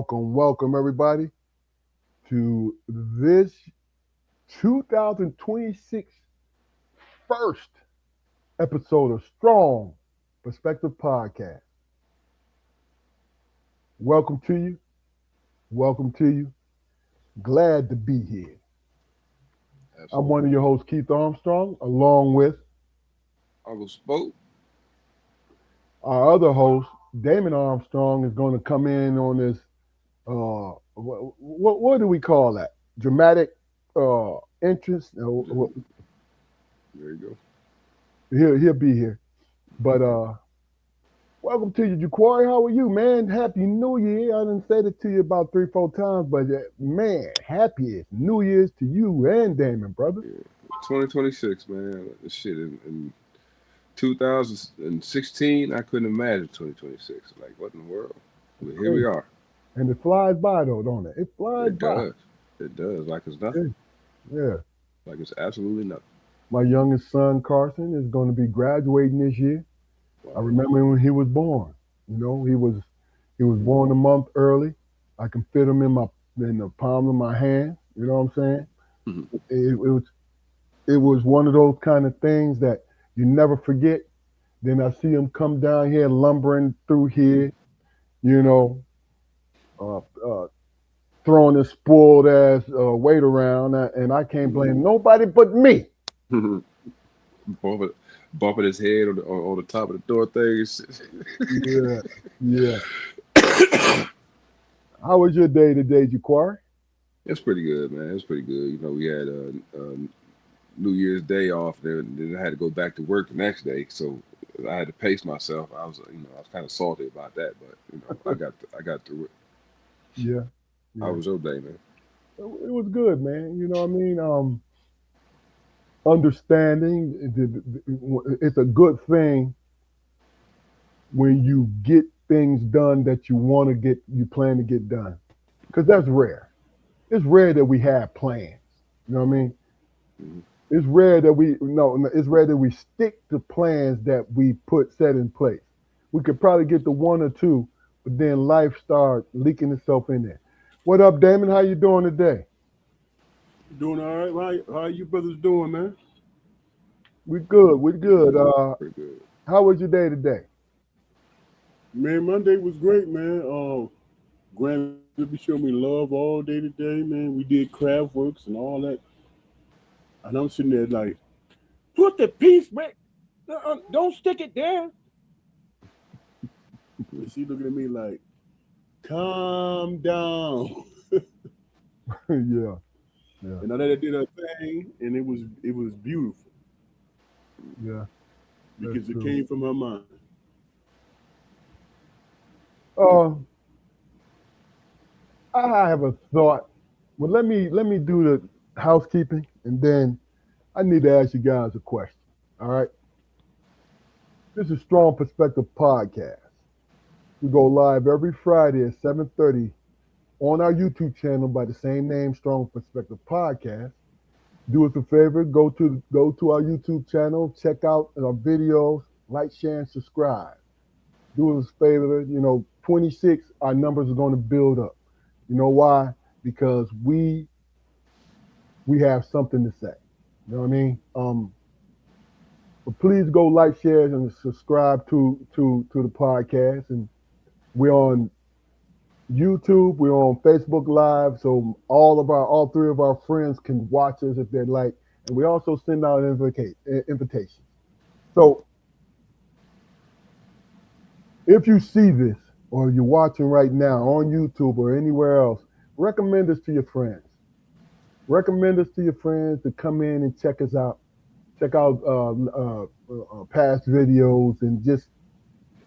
welcome everybody to this 2026 first episode of Strong Perspective Podcast. Welcome to you. Welcome to you. Glad to be here. I'm Absolutely. one of your hosts, Keith Armstrong, along with Uncle Spoke. our other host, Damon Armstrong, is going to come in on this. What do we call that? Dramatic interest. There you He'll be here. But welcome to you, Jaquari. How are you, man? Happy New Year. I done said it to you about 3, 4 times, but man, happiest New Year's to you and Damon, brother. go. Yeah. 2026, man. This shit in 2016, I couldn't imagine 2026. Like, what in the world? It's But here we crazy. are. And it flies by though, don't it? It flies It by. does. It does. Like it's Yeah. nothing. Yeah. Like it's absolutely nothing. My youngest son, Carson, is going to be graduating this year. I Wow. remember when he was born. He was born a month early. I can fit him in the palm of my hand. You know what I'm saying? Mhm. It was one of those kind of things that you never forget. Then I see him come down here lumbering through here, you know, uh, uh, throwing his spoiled ass weight around, and I can't blame nobody but me. bumping, bumping his head on the top of the door things. Yeah, yeah. How was your day today, Jaquari? It's pretty good, man. It's pretty good. We had New Year's Day off. Then I had to go back to work the next day, so I had to pace myself. I was kind of salty about that, but I got through it. Yeah, How yeah. was your day, man? It was good, man. You know what I mean? Understanding it's a good thing when you get things done that you plan to get done, because that's rare. It's rare that we have plans. You know what I mean? Mhm. It's rare that we no, no, it's rare that we stick to plans that we put set in place. We could probably get to one or two, but then life starts leaking itself in there. What up, Damon? How you doing today? Doing all right. How you brothers doing, man? We good. We Pretty good. good, pretty good. How was your day today? Man, Monday was great, man. Grandbaby showed me love all day today, man. We did craft works and all that. And I'm sitting there like, put the piece back. Don't stick it there. And she looking at me like, calm down. Yeah, yeah, And I let her do her thing, and it was beautiful yeah. That's because it true. came from her mind. Uh, I have a thought. Well, let me do the housekeeping, and then I need to ask you guys a question. All right. This is Strong Perspective Podcast. We go live every Friday at 7:30 on our YouTube channel by the same name, Strong Perspective Podcast. Do us a favor, go to our YouTube channel, check out our videos, like, share, and subscribe. Do us a favor, 26, our numbers are going to build up. You know why? Because we have something to say. You know what I mean? But please go like, share, and subscribe to the podcast. And we're on YouTube, we're on Facebook Live, so all three of our friends can watch us if they'd like. And we also send out invitations. So if you see this or you're watching right now on YouTube or anywhere else, recommend us to your friends. Recommend us to your friends to come in and check us out. Check out past videos and just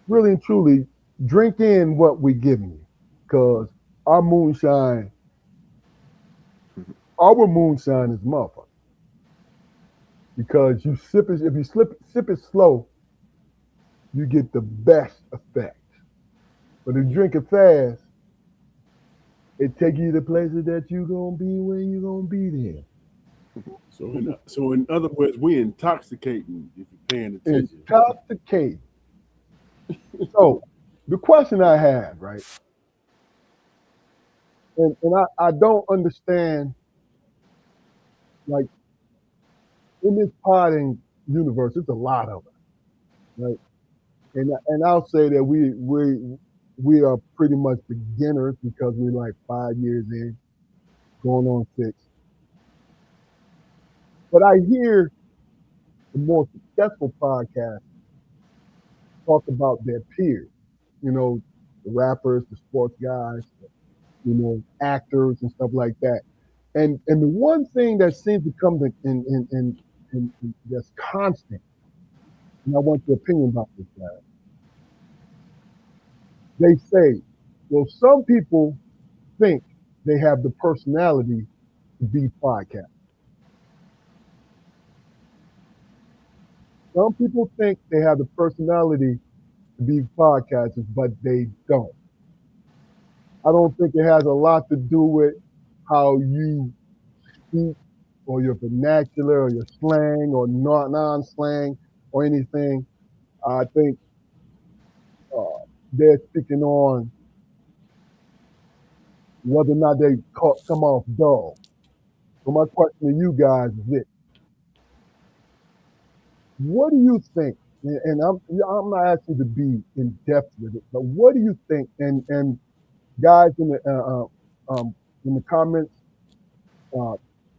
really and truly drink in what we're giving you. Because our moonshine, our moonshine is motherfucker. Because if you sip it slow, you get the best effect. But if you drink it fast, it take you to places that you gonna be when you gonna be there. So in other words, we intoxicating if you're paying attention. Intoxicate. So the question I have, right? and I don't understand, like, in this podding universe, it's a lot of us, right? And I'll say that we are pretty much beginners because we're like 5 years in, going on 6. But I hear the more successful podcasts talk about their peers, you know, the rappers, the sports guys, you know, actors and stuff like that. And the one thing that seems to come to in that's constant, and I want your opinion about this, guys. They say, well, some people think they have the personality to be podcast. Some people think they have the personality to be podcasters, but they don't. I don't think it has a lot to do with how you speak or your vernacular or your slang or non-slang or anything. I think uh, they're speaking on whether or not they come off dull. So my question to you guys is this: what do you think? And I'm not asking you to be in depth with it, but what do you think? And guys in the comments, uh,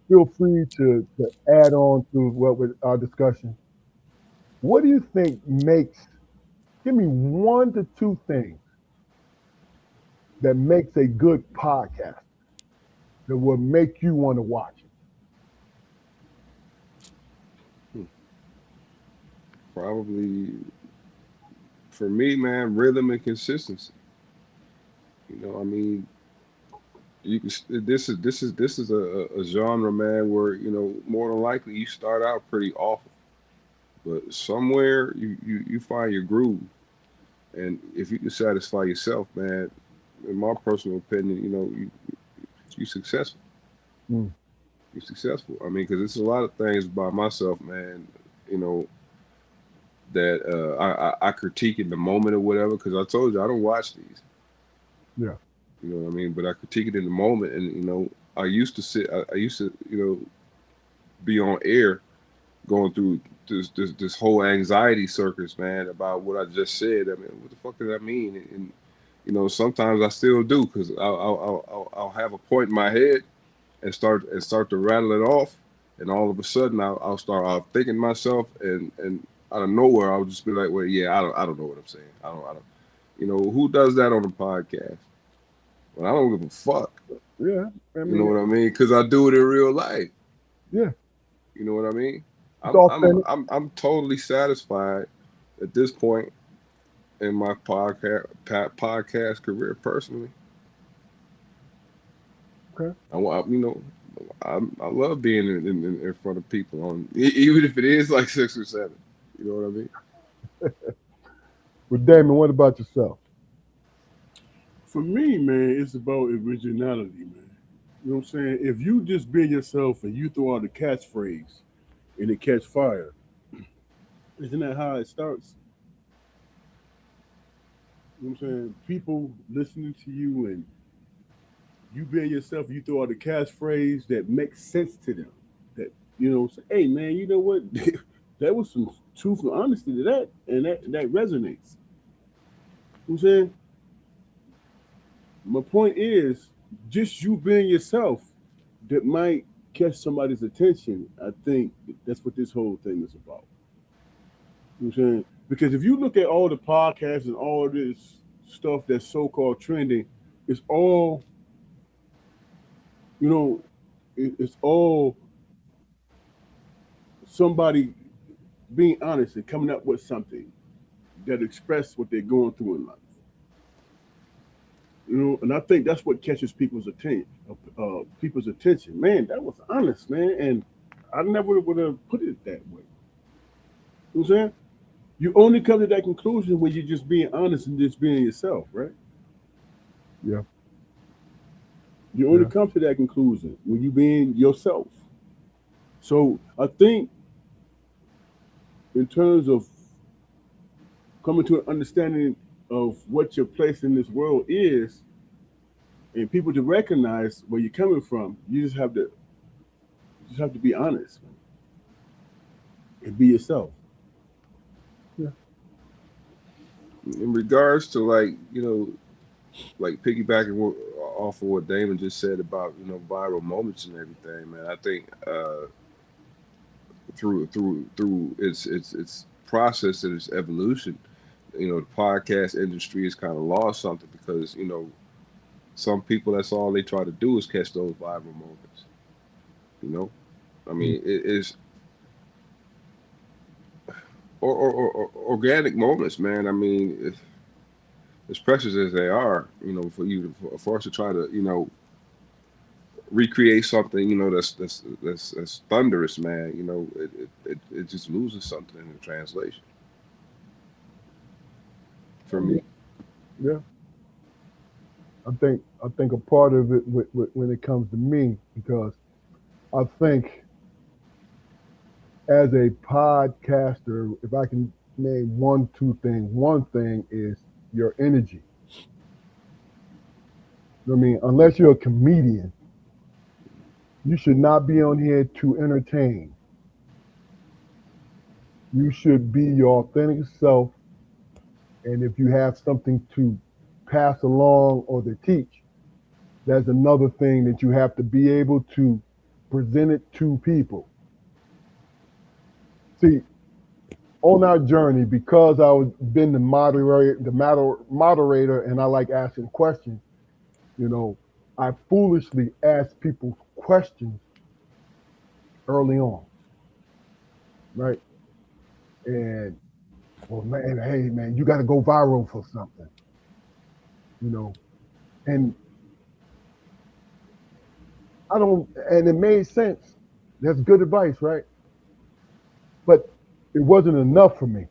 feel free to add on to what with our discussion. What do you think makes? Give me 1 to 2 things that makes a good podcast that will make you want to watch it. Probably for me, man, rhythm and consistency. You know, I mean, you can. This is a genre, man, where more than likely you start out pretty awful, but somewhere you find your groove, and if you can satisfy yourself, man, in my personal opinion, you successful. Mm. You're successful. I mean, because it's a lot of things by myself, man. You know that I critique in the moment or whatever. Because I told you I don't watch these. Yeah. You know what I mean? But I critique it in the moment, and I used to sit. I used to be on air going through this whole anxiety circus, man, about what I just said. I mean, what the fuck does that mean? And sometimes I still do because I'll have a point in my head and start to rattle it off, and all of a sudden I'll start out thinking myself, and out of nowhere I'll just be like, well, yeah, I don't know what I'm saying. I don't. Who does that on a podcast? Well, I don't give a fuck. Yeah. I You know mean, what I mean? Because I do it in real life. yeah. You know what I mean? It's I'm I'm authentic. I'm I'm totally satisfied at this point in my podcast career personally. Okay. I want I love being in front of people on even if it is like 6 or 7. You know what I mean? Well, Damon, what about yourself? For me, man, it's about originality, man. You know what I'm saying? If you just be yourself and you throw out a catchphrase and it catch fire, isn't that how it starts? You know what I'm saying? People listening to you and you being yourself, you throw out a catchphrase that makes sense to them. That say, hey man, you know what? There was some truth and honesty to that, and that resonates. You know what I'm saying? My point is, just you being yourself that might catch somebody's attention. I think that's what this whole thing is about. You know what I'm saying? Because if you look at all the podcasts and all this stuff that's so called trending, it's all, you know, it's all somebody being honest and coming up with something that express what they're going through in life. And I think that's what catches people's attention. Man, that was honest, man, and I never would have put it that way. You know what I'm saying? You only come to that conclusion when you're just being honest and just being yourself, right? Yeah. You only Yeah. come to that conclusion when you being yourself. So I think in terms of coming to an understanding of what your place in this world is, and people to recognize where you're coming from. You just have to be honest and be yourself. Yeah. In regards to like like piggybacking off of what Damon just said about viral moments and everything, man. I think through its process and its evolution, the podcast industry has kind of lost something because some people, that's all they try to do is catch those viral moments. You know, I mean, it is or organic moments, man. I mean, as precious as they are, for you for us to try to recreate something, that's thunderous, man. It just loses something in the translation for me. Yeah. I think a part of it when it comes to me, because I think as a podcaster, if I can name two things, one thing is your energy. I mean, unless you're a comedian, you should not be on here to entertain. You should be your authentic self, and if you have something to pass along or to teach, that's another thing that you have to be able to present it to people. See, on our journey, because I was been the moderator, and I like asking questions. You know, I foolishly asked people questions early on, right? And well, man, hey, man, you got to go viral for something, you know. And I don't, and it made sense. That's good advice, right? But it wasn't enough for me. It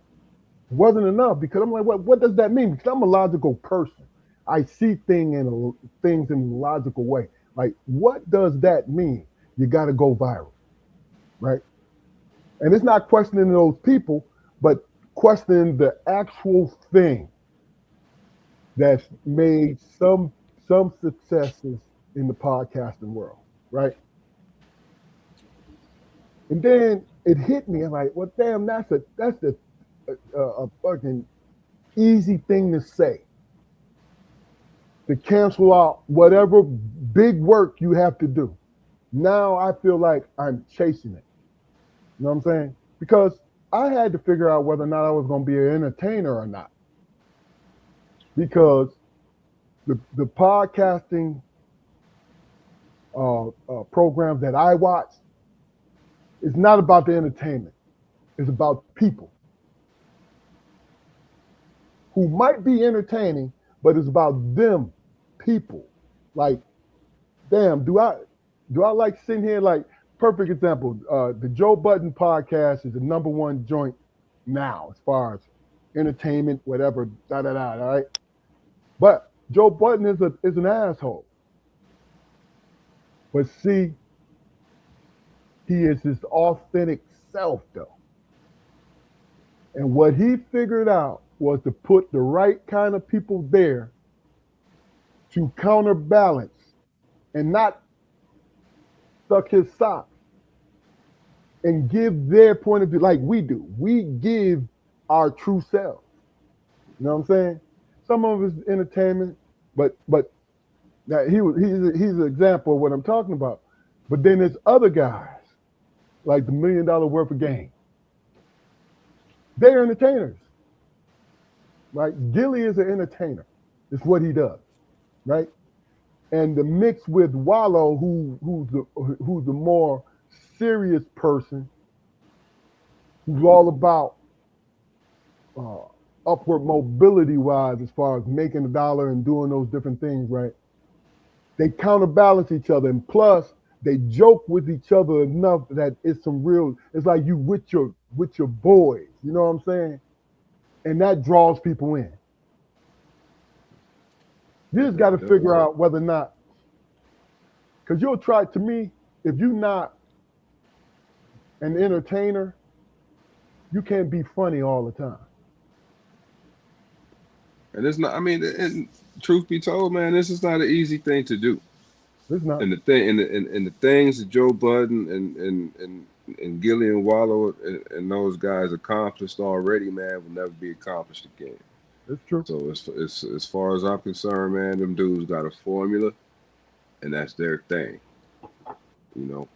wasn't enough because I'm like, what does that mean? Because I'm a logical person. I see things in a logical way. Like, what does that mean? You got to go viral, right? And it's not questioning those people, but questioning the actual thing that's made some successes in the podcasting world, right? And then it hit me. I'm like, well, damn, that's a fucking easy thing to say, to cancel out whatever big work you have to do. Now I feel like I'm chasing it. You know what I'm saying? Because I had to figure out whether or not I was going to be an entertainer or not. Because the podcasting programs that I watch is not about the entertainment. It's about people who might be entertaining, but it's about them people. Like, damn, do I like sitting here like perfect example? The Joe Budden podcast is the number one joint now as far as entertainment, whatever, da da da. All right, but Joe Budden is an asshole. But see, he is his authentic self though, and what he figured out was to put the right kind of people there to counterbalance and not suck his socks and give their point of view like we do. We give our true selves. You know what I'm saying? Some of it's entertainment, but that he's an example of what I'm talking about. But then there's other guys like the $1 million worth of game. They're entertainers, right? Gilly is an entertainer. It's what he does, right? And the mix with Wallow, who's the more serious person, who's all about uh, upward mobility wise, as far as making a dollar and doing those different things, right? They counterbalance each other, and plus they joke with each other enough that it's some real. It's like you with your boys, you know what I'm saying? And that draws people in. You just got to figure out whether or not, because you'll try. To me, if you're not an entertainer, you can't be funny all the time. And it's not. I mean, and truth be told, man, this is not an easy thing to do. It's not. And the things that Joe Budden and Gillian Wallow and those guys accomplished already, man, will never be accomplished again. It's true. So as far as I'm concerned, man, them dudes got a formula, and that's their thing, you know.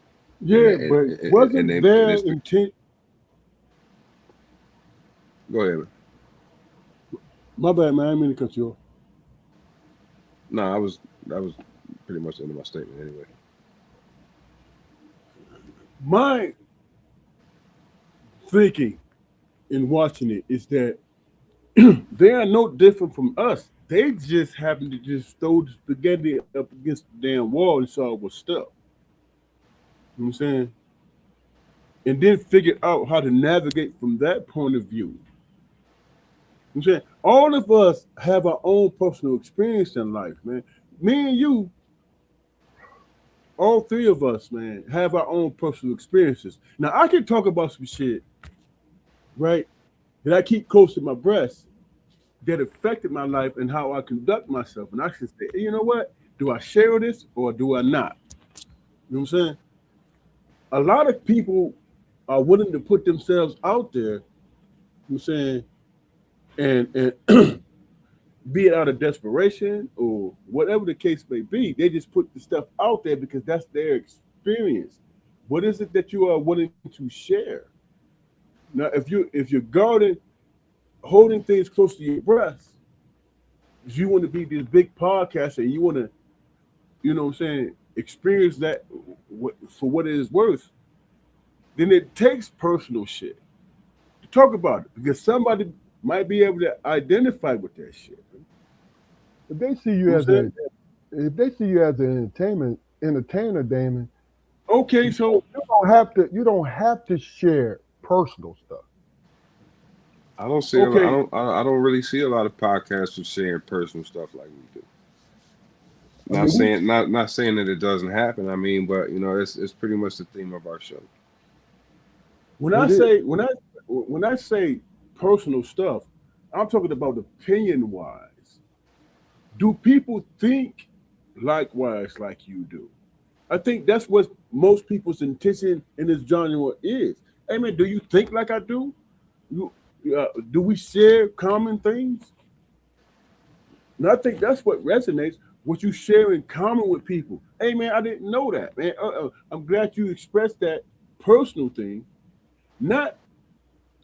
And Yeah, but wasn't and their it's the, intent? go ahead. Man. My bad, man. I didn't mean to cut you off. No, that was pretty much the end of my statement anyway. My thinking in watching it is that they are no different from us. They just happened to just throw the spaghetti up against the damn wall and saw it was stuck. You know what I'm saying? And then figured out how to navigate from that point of view. You know what I'm saying? All of us have our own personal experience in life, man. Me and you, all three of us, man, have our own personal experiences. Now I can talk about some shit, right, that I keep close to my breast that affected my life and how I conduct myself. And I should say, you know what? Do I share this or do I not? You know what I'm saying? A lot of people are willing to put themselves out there, you know what I'm saying, and be it out of desperation or whatever the case may be, they just put the stuff out there because that's their experience. What is it that you are willing to share? Now, if you're guarding, holding things close to your breast, if you want to be this big podcaster and you want to, you know what I'm saying, experience that for what it is worth, then it takes personal shit to talk about it because somebody might be able to identify with that shit. If they see You you know as what I'm a, saying? if they see you as an entertainer, Damon, Okay, you so you don't have to share personal stuff. I don't see. okay, I don't really see a lot of podcasters sharing personal stuff like we do. I mean, Not saying that it doesn't happen. I mean, but you know, it's pretty much the theme of our show. when I it is. say when I say personal stuff, I'm talking about opinion wise. Do people think likewise like you do? I think that's what most people's intention in this genre is. Hey man, do you think like I do? You, do we share common things? And I think that's what resonates. What you share in common with people. Hey man, I didn't know that, man. I'm glad you expressed that personal thing. Not,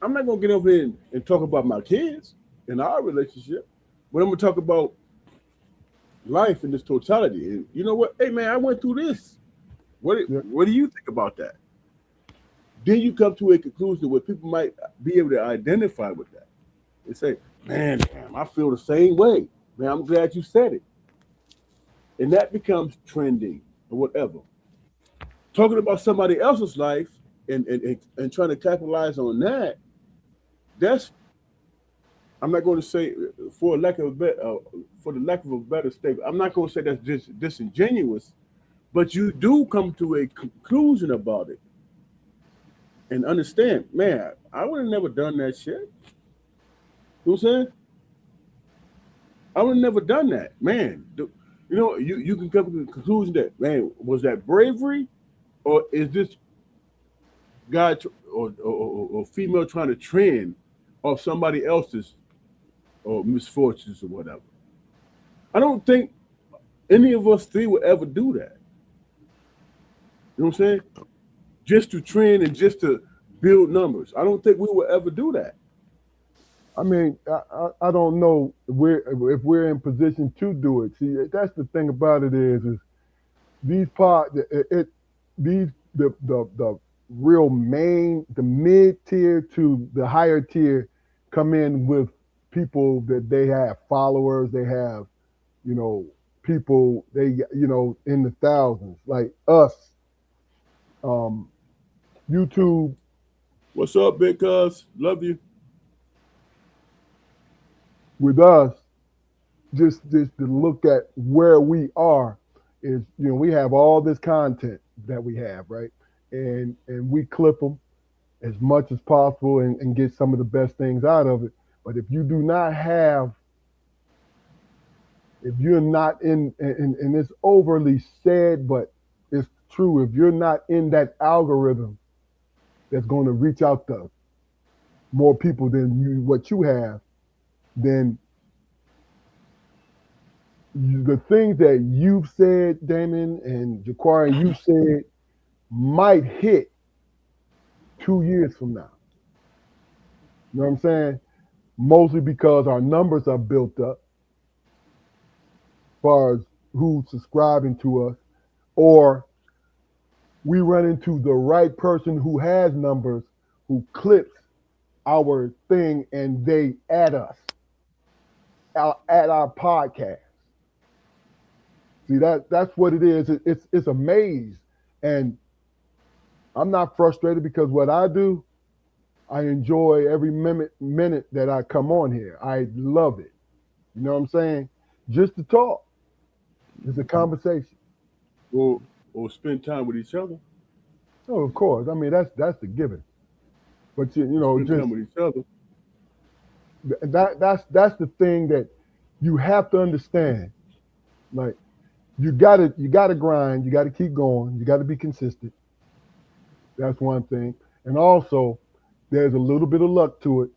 I'm not gonna get over here and talk about my kids and our relationship, but I'm gonna talk about life in this totality. And you know what? Hey man, I went through this. Yeah. What do you think about that? Then you come to a conclusion where people might be able to identify with that and say, man, damn, I feel the same way. Man, I'm glad you said it. And that becomes trending or whatever. Talking about somebody else's life and trying to capitalize on that, that's, I'm not going to say for lack of a for the lack of a better statement, I'm not going to say that's just disingenuous, but you do come to a conclusion about it and understand, man, I would have never done that shit. You know what I'm saying? I would have never done that, man. You know, you can come to the conclusion that, man, was that bravery, or is this guy or female trying to trend off somebody else's or misfortunes or whatever? I don't think any of us three would ever do that. You know what I'm saying? Just to trend and just to build numbers. I don't think we will ever do that. I mean, I don't know if we're in position to do it. See, that's the thing about it is these part it these the real main the mid tier to the higher tier come in with people that they have followers, they have, you know, people they, you know, in the thousands like us. Um, YouTube What's up, big cuz? Love you. with us, just to look at where we are is, you know, we have all this content that we have, right, and we clip them as much as possible and get some of the best things out of it. But if you do not have if you're not in, and it's overly said, but it's true. If you're not in that algorithm that's going to reach out to more people than what you have, then the things that you've said, Damon and Jaquari, you said might hit 2 years from now. You know what I'm saying? Mostly because our numbers are built up as far as who's subscribing to us, or we run into the right person who has numbers, who clips our thing, and they add us at our podcast. See, that's what it is. It's a maze, and I'm not frustrated because what I do, I enjoy every minute that I come on here. I love it. You know what I'm saying? Just to talk. It's a conversation. or spend time with each other. Oh, of course. I mean, that's the given. But you know, Spend just time with each other. that's the thing that you have to understand. Like you gotta grind. You gotta keep going. You gotta be consistent. That's one thing. And also, there's a little bit of luck to it,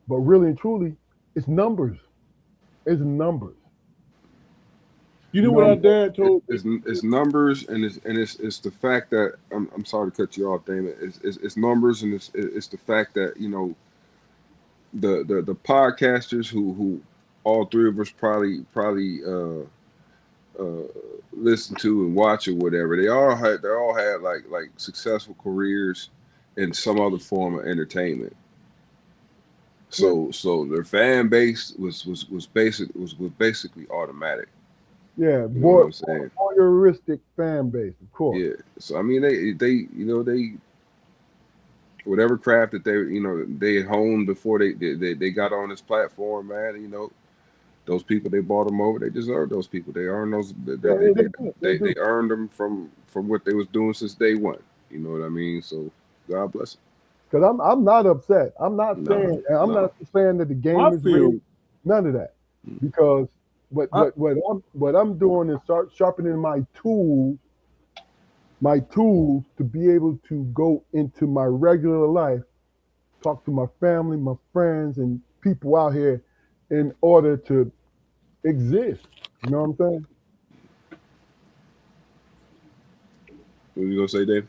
but really and truly, it's numbers. It's numbers. You know what our dad told It's numbers, and it's the fact that I'm sorry to cut you off, Damon. It's numbers, and it's the fact that the podcasters who all three of us probably listen to and watch or whatever. They all had like successful careers in some other form of entertainment. So their fan base was basically automatic. Yeah, You know what I'm saying? voyeuristic fan base, of course. Yeah. So I mean, they whatever craft that they honed before they got on this platform, man. Those people, they bought them over. They deserve those people. They earned those. They earned them from what they was doing since day one. You know what I mean? So God bless them. Because I'm not upset. I'm not saying not saying that the game is rigged. None of that. Because what I'm doing is start sharpening my tools to be able to go into my regular life, talk to my family, my friends, and people out here in order to exist. You know what I'm saying? What you gonna say, Dave?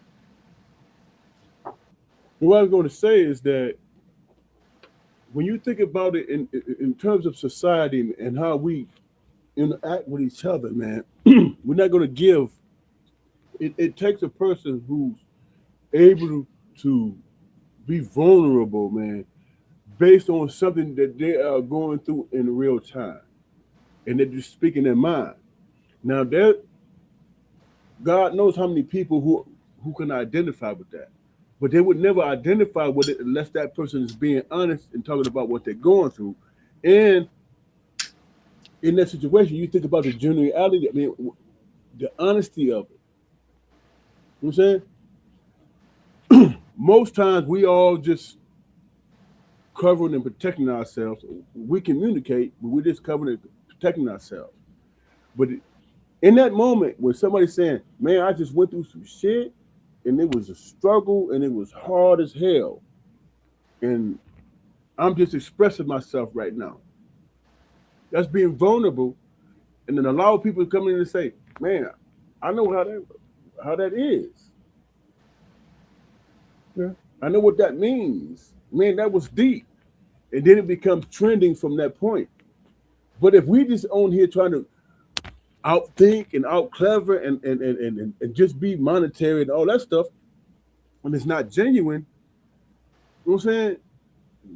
What I was going to say is that when you think about it in terms of society and how we interact with each other, man, we're not going to give. It takes a person who's able to be vulnerable, man, based on something that they are going through in real time, and they're just speaking their mind. Now, God knows how many people who can identify with that. But they would never identify with it unless that person is being honest and talking about what they're going through. And in that situation, you think about the genuinity, I mean, the honesty of it. You know what I'm saying? Most times we all just covering and protecting ourselves. We communicate, but we're just covering and protecting ourselves. But in that moment when somebody's saying, man, I just went through some shit, and it was a struggle, and it was hard as hell. And I'm just expressing myself right now. That's being vulnerable, and then allow people to come in and say, "Man, I know how that is. Yeah. I know what that means. Man, that was deep." And then it becomes trending from that point. But if we just on here trying to outthink and out clever and just be monetary and all that stuff, when it's not genuine, you know what I'm saying?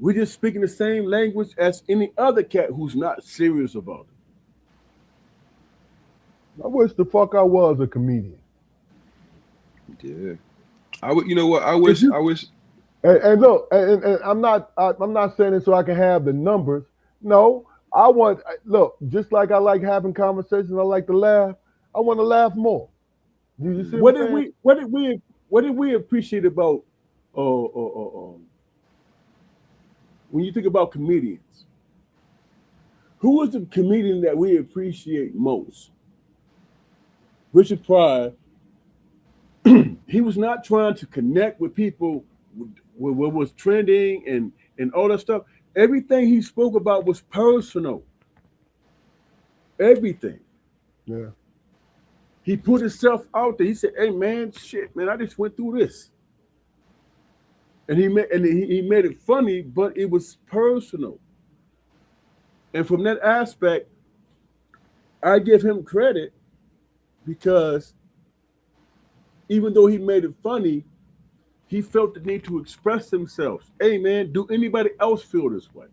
We're just speaking the same language as any other cat who's not serious about it. I wish the fuck I was a comedian. Yeah. I would. You know what? I wish. And look, and I'm not saying it so I can have the numbers. No, I want just like I like having conversations. I like to laugh. I want to laugh more. You see what did we appreciate about when you think about comedians? Who is the comedian that we appreciate most? Richard Pryor. He was not trying to connect with people with what was trending and all that stuff. Everything he spoke about was personal. Everything. Yeah. He put himself out there. He said, "Hey man, shit, man, I just went through this," and he made it funny, but it was personal. And from that aspect, I give him credit because even though he made it funny, he felt the need to express himself. Hey man, do anybody else feel this way?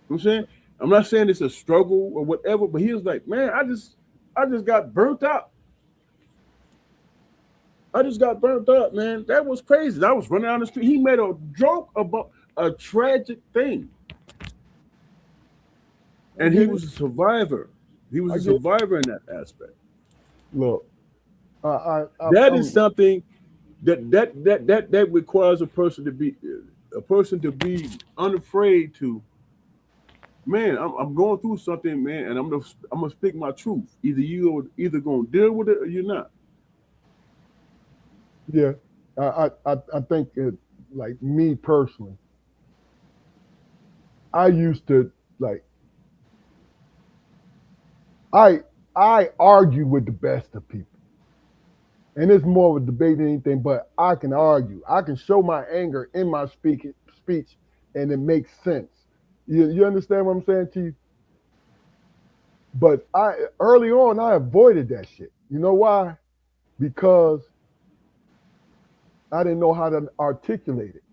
You know what I'm saying? I'm not saying it's a struggle or whatever, but he was like, man, I just got burnt out. I just got burnt up, man. That was crazy. I was running down the street. He made a joke about a tragic thing. And he was a survivor. He was a survivor in that aspect. Look, that is something that requires a person to be unafraid to. Man, I'm going through something, man, and I'm gonna speak my truth. Either gonna deal with it or you're not. Yeah, I think like me personally, I used to like I argue with the best of people, and it's more of a debate than anything. But I can argue. I can show my anger in my speech, and it makes sense. You understand what I'm saying to you? But early on I avoided that shit. You know why? Because I didn't know how to articulate it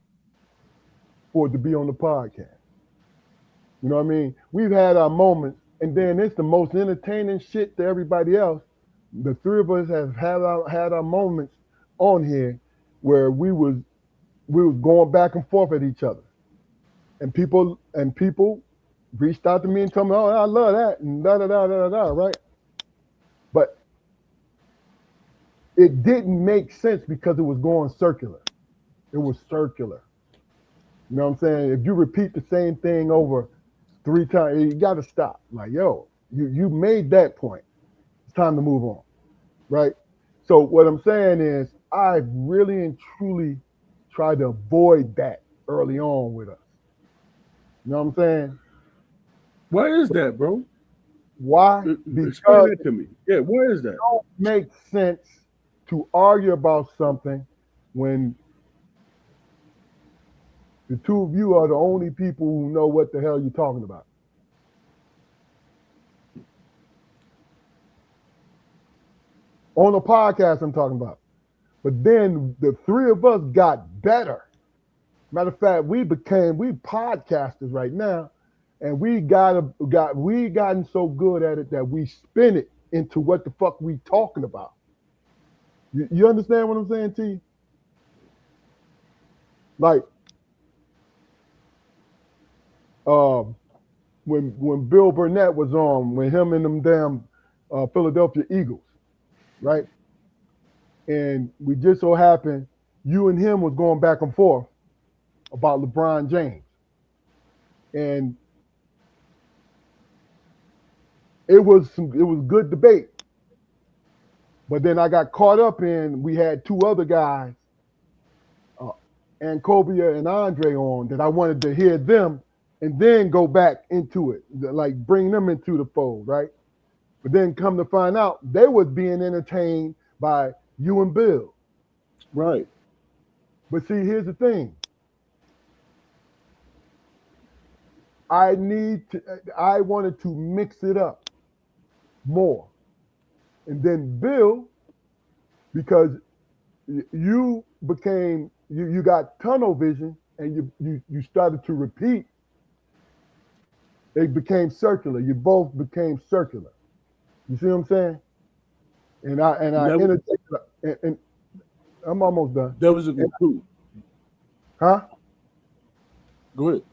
for it to be on the podcast. You know what I mean? We've had our moments, and then it's the most entertaining shit to everybody else. The three of us have had our moments on here where we was going back and forth at each other, and people reached out to me and told me, "Oh, I love that," and da da da da da, right? But it didn't make sense because it was going circular. It was circular. You know what I'm saying? If you repeat the same thing over 3 times, you got to stop. Like, yo, you made that point. It's time to move on, right? So what I'm saying is I really and truly tried to avoid that early on with us. You know what I'm saying? Why is that, bro? Why? Explain that to me. Yeah, why is that? It don't make sense to argue about something when the two of you are the only people who know what the hell you're talking about. On the podcast I'm talking about. But then the three of us got better. Matter of fact, we podcasters right now, and we gotten so good at it that we spin it into what the fuck we talking about. You understand what I'm saying to you? Like, when Bill Burnett was on, when him and them damn Philadelphia Eagles, right? And we just so happened you and him was going back and forth about LeBron James, and it was good debate. But then I got caught up in, we had two other guys, Ancobia and Andre on, that I wanted to hear them and then go back into it, like bring them into the fold, right? But then come to find out, they was being entertained by you and Bill. Right. But see, here's the thing. I wanted to mix it up more. And then Bill, because you got tunnel vision and you started to repeat, it became circular. You both became circular. You see what I'm saying? And I'm almost done. That was a good clue. Huh? Go ahead.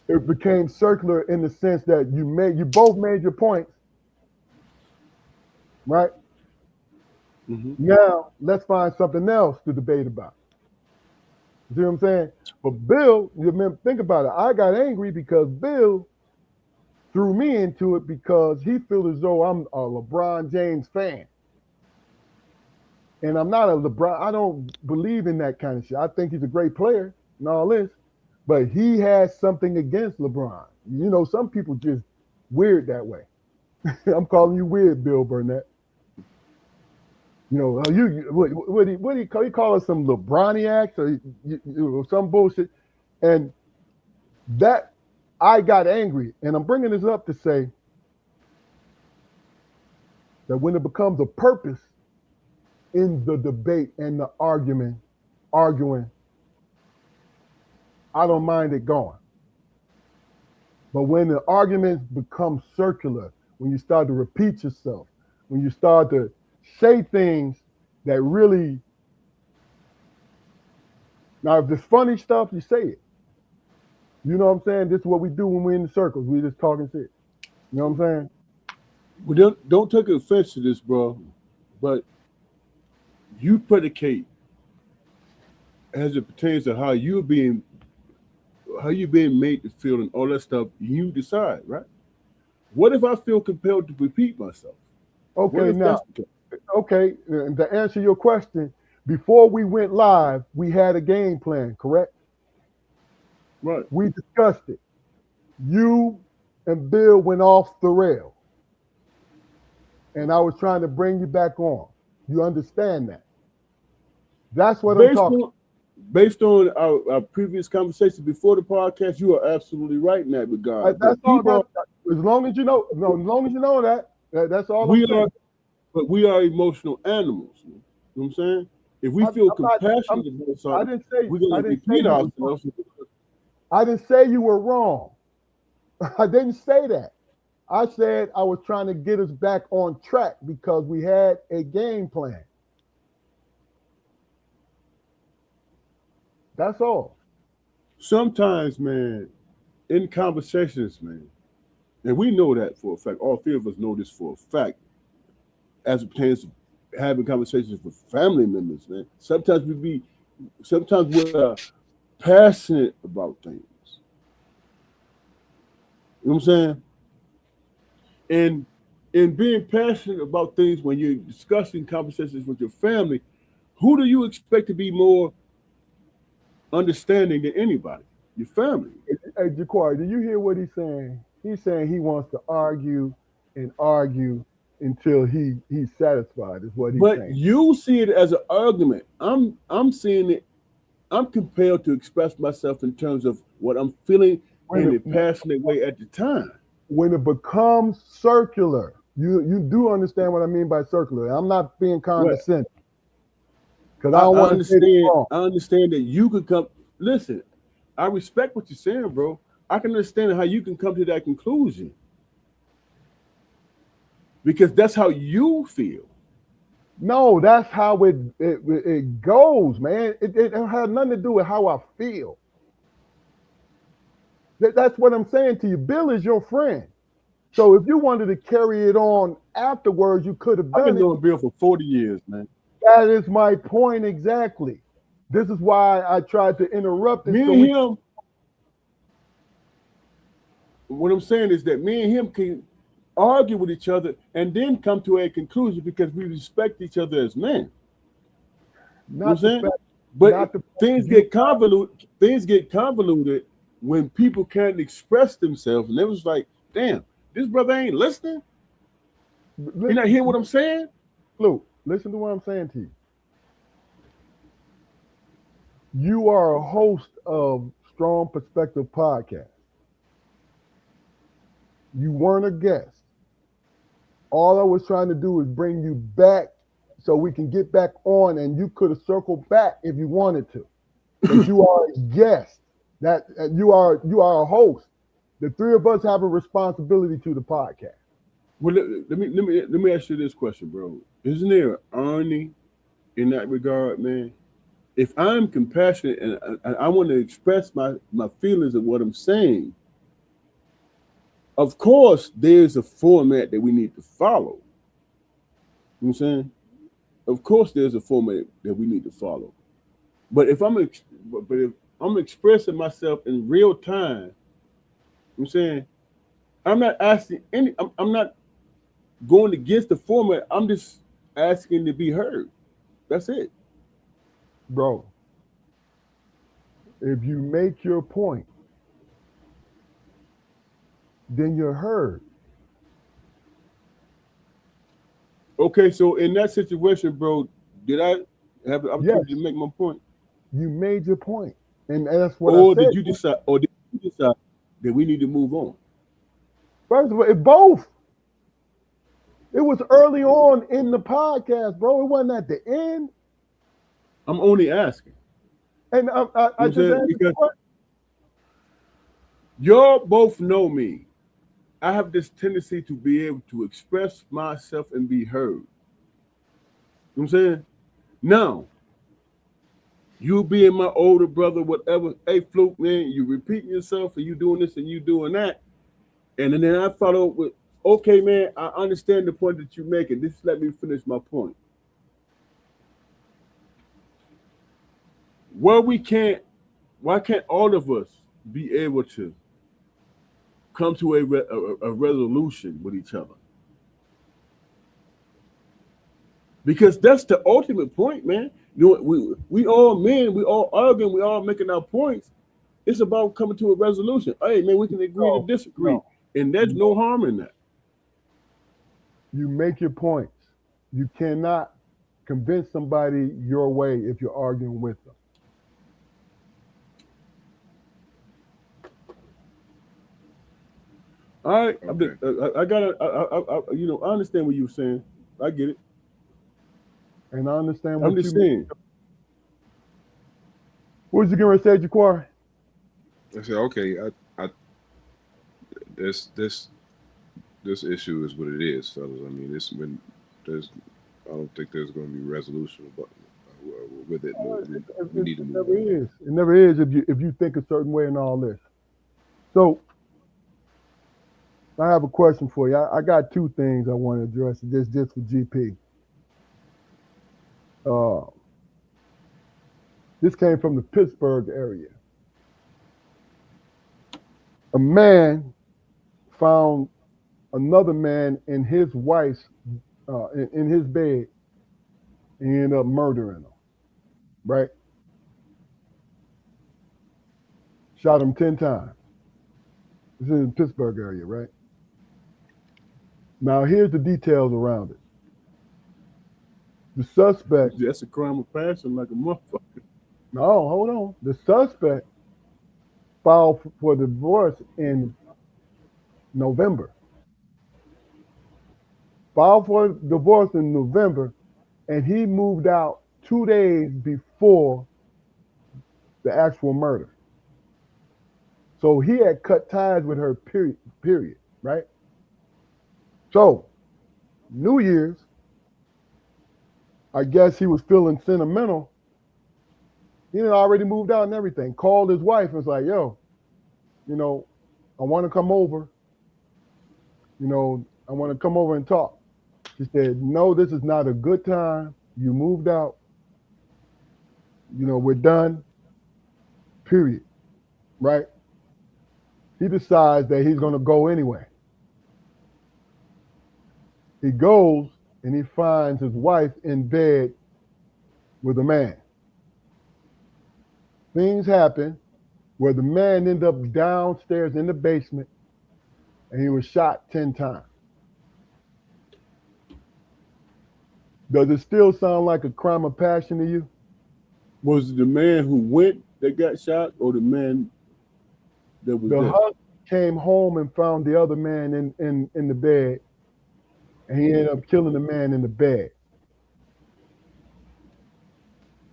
It became circular in the sense that you both made your points, right? Mm-hmm. Now let's find something else to debate about. You see what I'm saying? But Bill, think about it. I got angry because Bill threw me into it because he feels as though I'm a LeBron James fan. And I'm not a LeBron. I don't believe in that kind of shit. I think he's a great player and all this, but he has something against LeBron. You know, some people just weird that way. I'm calling you weird, Bill Burnett. You know, what he call us some LeBroniacs or some bullshit, and that I got angry, and I'm bringing this up to say that when it becomes a purpose in the debate and the arguing, I don't mind it going. But when the arguments become circular, when you start to repeat yourself, when you start to say things that really, now if it's funny stuff, you say it. You know what I'm saying? This is what we do when we're in the circles. We just talking shit. You know what I'm saying? Well, don't take offense to this, bro, but you predicate as it pertains to how you're being made to feel and all that stuff. You decide, right? What if I feel compelled to repeat myself? Okay, now, okay, to answer your question, before we went live, we had a game plan, correct? Right. We discussed it. You and Bill went off the rail. And I was trying to bring you back on. You understand that? That's what I'm talking about. Based on our previous conversation before the podcast, you are absolutely right in that regard. That's all. As long as you know, that, that's all. But we are emotional animals. You know what I'm saying? If we feel compassionate about something, we're going to repeat ourselves. I didn't say you were wrong. I didn't say that. I said I was trying to get us back on track because we had a game plan. That's all. Sometimes, man, in conversations, man, and we know that for a fact, all three of us know this for a fact, as it pertains to having conversations with family members, man. Sometimes we're passionate about things. You know what I'm saying? And in being passionate about things when you're discussing conversations with your family, who do you expect to be more understanding than anybody? Your family. Hey, Jaquari, do you hear what he's saying? He's saying he wants to argue and argue until he's satisfied, is what he's saying. But you see it as an argument. I'm seeing it. I'm compelled to express myself in terms of what I'm feeling in a passionate way at the time. When it becomes circular, you do understand what I mean by circular. I'm not being condescending. Because I understand that you could come. Listen, I respect what you're saying, bro. I can understand how you can come to that conclusion. Because that's how you feel. No, that's how it goes, man. It has nothing to do with how I feel. That's what I'm saying to you. Bill is your friend. So if you wanted to carry it on afterwards, you could have done it. I've been knowing Bill for 40 years, man. That is my point exactly. This is why I tried to interrupt it. Me and him, what I'm saying is that me and him can argue with each other and then come to a conclusion because we respect each other as men. You know what I'm saying? But things get convoluted. Things get convoluted when people can't express themselves. And it was like, damn, this brother ain't listening. You not hear what I'm saying? Luke, listen to what I'm saying to you. You are a host of Strong Perspective Podcast. You weren't a guest. All I was trying to do is bring you back so we can get back on, and you could have circled back if you wanted to. But you are a guest. That you are a host. The three of us have a responsibility to the podcast. Well, let me ask you this question, bro. Isn't there irony in that regard, man? If I'm compassionate and I want to express my feelings of what I'm saying, of course, there's a format that we need to follow. You know what I'm saying? Of course, there's a format that we need to follow. But if I'm expressing myself in real time, I'm saying I'm not asking any. I'm not going against the format. I'm just asking to be heard. That's it. Bro, if you make your point, then you're heard. Okay, so in that situation, bro, did I have the Yes, opportunity to make my point, you made your point. And that's what I or said. did you decide that we need to move on? First of all, it both. It was early on in the podcast, bro. It wasn't at the end. I'm only asking. And You know I what I'm just saying? answered the Because question. y'all both know me. I have this tendency to be able to express myself and be heard. You know what I'm saying? Now, you being my older brother, whatever, hey Fluke, man, you repeating yourself and you doing this and you doing that. And then I follow up with, okay, man, I understand the point that you're making. Just let me finish my point. Where we can't, why can't all of us be able to come to a resolution with each other? Because that's the ultimate point, man. You know, we all men, we all arguing, we all making our points. It's about coming to a resolution. Hey, man, we can agree to No, disagree, no. and there's no harm in that. You make your points. You cannot convince somebody your way if you're arguing with them. All right, Okay. I gotta, I understand what you're saying. I get it. And I understand I'm what just you saying. what was you going to say, Jaquari? I said, okay, I this issue is what it is, fellas. I mean, this when there's I don't think there's going to be resolution with it. We need to It move never on. is. It never is if you think a certain way and all this. So I have a question for you. I got two things I want to address. Just for GP. Uh, this came from the Pittsburgh area. A man found another man in his wife's in his bed and he ended up murdering him. Right? Shot him 10 times. This is in the Pittsburgh area, right? Now here's the details around it. The suspect. That's a crime of passion, like a motherfucker. No, hold on. The suspect filed for divorce in November. Filed for divorce in November, and he moved out 2 days before the actual murder. So he had cut ties with her, period, right? So, New Year's, I guess he was feeling sentimental. He had already moved out and everything. Called his wife and was like, yo, I want to come over. I want to come over and talk. She said, no, this is not a good time. You moved out. We're done. Period. Right? He decides that he's going to go anyway. He goes and he finds his wife in bed with a man. Things happen where the man ended up downstairs in the basement and he was shot 10 times. Does it still sound like a crime of passion to you? Was it the man who went that got shot, or the man that was The there? husband came home and found the other man in the bed, and he ended up killing the man in the bed.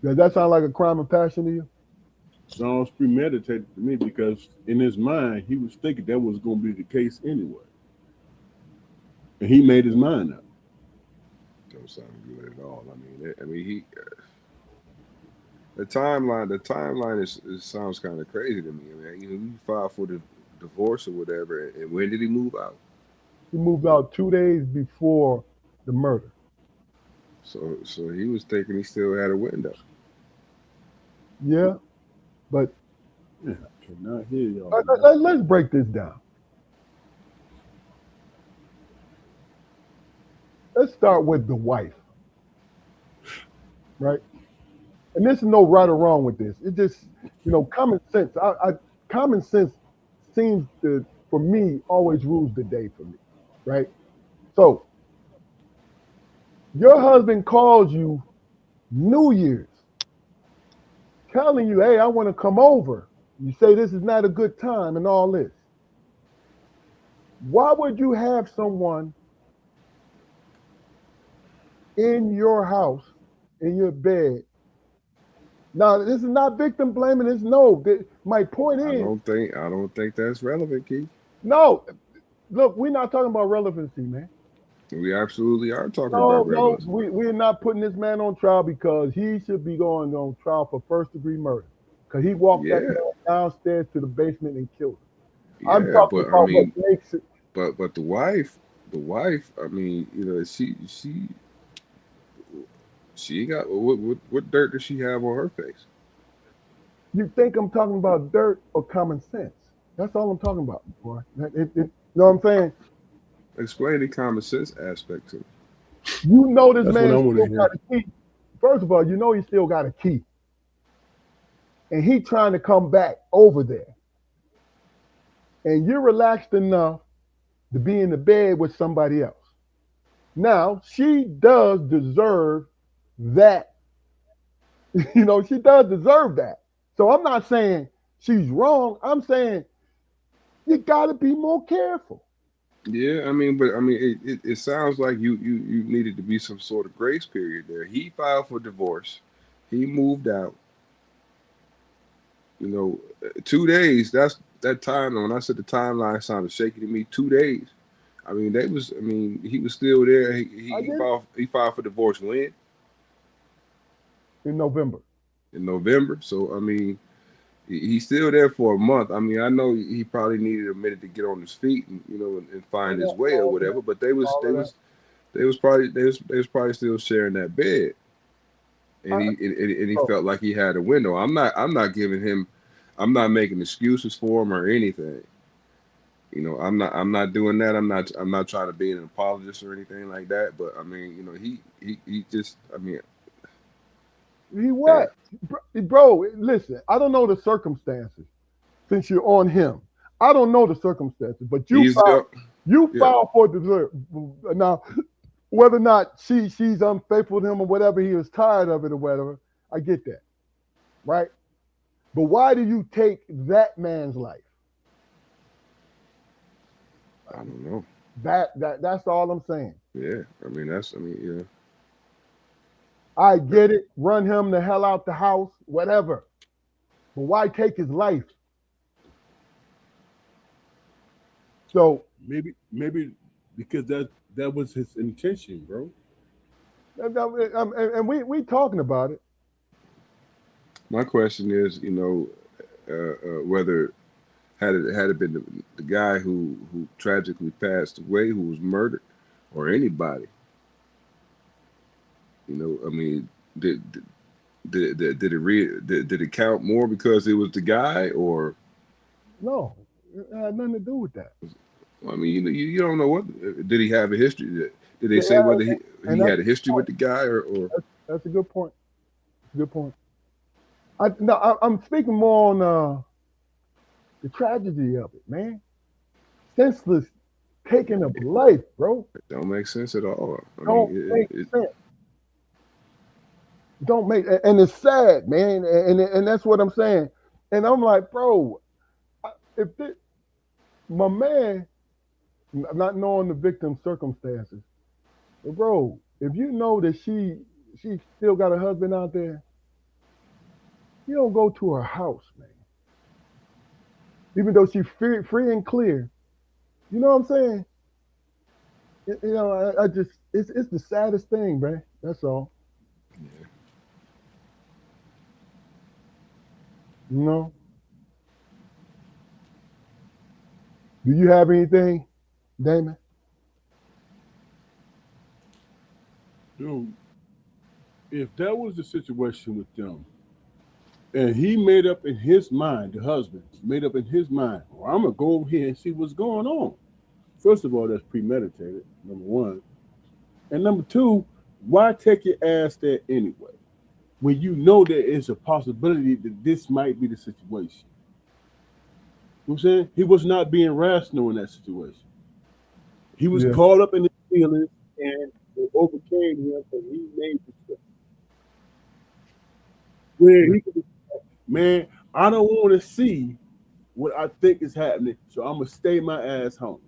Does that sound like a crime of passion to you? Sounds premeditated to me, because in his mind he was thinking that was going to be the case anyway, and he made his mind up. Don't sound good at all. I mean, the timeline sounds kind of crazy to me. I mean, he filed for the divorce or whatever, and when did he move out? He moved out 2 days before the murder. So he was thinking he still had a window. Yeah, but Yeah, I cannot hear y'all, man. let's break this down. Let's start with the wife, right? And there's no right or wrong with this. It just, common sense. Common sense seems to, for me, always rules the day for me, right? So your husband calls you New Year's, telling you, "Hey, I want to come over." You say this is not a good time and all this. Why would you have someone in your house, in your bed? Now, this is not victim blaming. It's no. My point is, I don't think that's relevant, Keith. no. Look, we're not talking about relevancy, man. We absolutely are talking No, about no, relevance. we're not putting this man on trial because he should be going on trial for first-degree murder. Because he walked that Yeah, man downstairs to the basement and killed him. I'm yeah, talking but I about what mean, makes it. but the wife, I mean, she got what dirt does she have on her face? You think I'm talking about dirt or common sense? That's all I'm talking about, boy. You know what I'm saying? Explain the common sense aspect to me. You know this That's what I man want to still got hear. a key. First of all, you know he still got a key. And he trying to come back over there. And you're relaxed enough to be in the bed with somebody else. Now, she does deserve that. She does deserve that. So I'm not saying she's wrong. I'm saying you got to be more careful. Yeah, I mean, but I mean, it sounds like you needed to be some sort of grace period there. He filed for divorce. He moved out. 2 days. That's that time. When I said the timeline sounded shaky to me, 2 days. I mean, they was. I mean, he was still there. I He did filed. He filed for divorce when in November. in November. So I mean, he's still there for a month. I mean, I know he probably needed a minute to get on his feet and and find his way or All of that. whatever. But they was All they of that. was they was probably they was probably still sharing that bed, and I, he bro, felt like he had a window. I'm not giving him. I'm not making excuses for him or anything. I'm not doing that. I'm not trying to be an apologist or anything like that. But I mean, he just. I mean, he yeah, what? Bro, listen, I don't know the circumstances since you're on him. I don't know the circumstances, but you he's filed, you yeah. filed for deserve. Now, whether or not she's unfaithful to him or whatever, he was tired of it or whatever, I get that, right? But why do you take that man's life? I don't know. That's all I'm saying. Yeah, I mean that's. I mean, yeah. I get it. Run him the hell out the house, whatever. But why take his life? So, Maybe because that was his intention, bro. and we talking about it. My question is, whether had it been the guy who tragically passed away, who was murdered, or anybody, I mean, did it count more because it was the guy, or No, it had nothing to do with that. I mean, you don't know what did he have a history? Did they Yeah, say whether and he had a history with the guy or that's a good point. That's a good point. I'm speaking more on the tragedy of it, man. Senseless taking of life, bro. it don't make sense at all? I Don't mean, make sense. Don't make, and it's sad, man. And that's what I'm saying. And I'm like, bro, if this, my man, not knowing the victim's circumstances, but bro, if you know that she still got a husband out there, you don't go to her house, man. Even though she's free and clear. You know what I'm saying? I just it's the saddest thing, man. That's all. You know. Do you have anything, Damon? Dude, if that was the situation with them, And he made up in his mind, the husband made up in his mind, well, I'm gonna go over here and see what's going on. First of all, that's premeditated, number one. And number two, why take your ass there anyway? When you know there is a possibility that this might be the situation. You know what I'm saying? He was not being rational in that situation. He was Yeah. caught up in his feelings and it overcame him and he made the choice. Where he could, man, I don't want to see what I think is happening, so I'm gonna stay my ass home.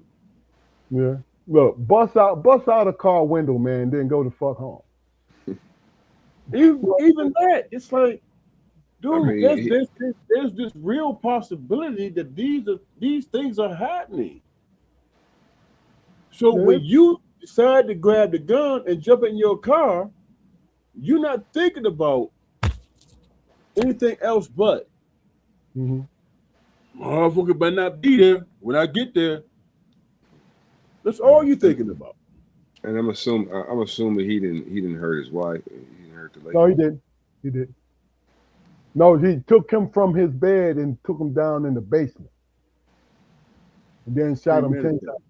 Yeah. Look, bust out a car window, man, then go the fuck home. Even that, it's like, I dude, mean, there's this real possibility that these things are happening. So Yeah. when you decide to grab the gun and jump in your car, you're not thinking about anything else but hmm motherfucker better not be there when I get there. That's all you're thinking about. and I'm assuming he didn't hurt his wife. He didn't hurt the lady. No, he didn't. He didn't. No, he took him from his bed and took him down in the basement. And then shot him 10 Premeditated. times.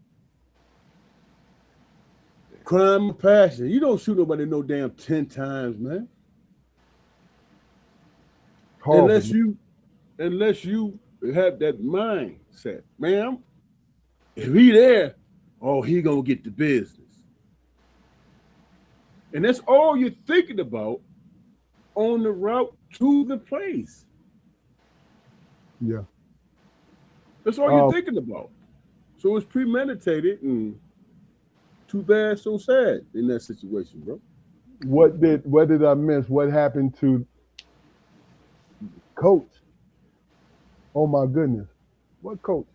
Crime of passion. You don't shoot nobody no damn 10 times, man. Horrible. Unless you have that mindset, man. If he there, oh, he gonna get the business. And that's all you're thinking about on the route to the place. Yeah. That's all you're thinking about. So it's premeditated and too bad, so sad in that situation, bro. What did I miss? What happened to Coach? Oh my goodness. What coach?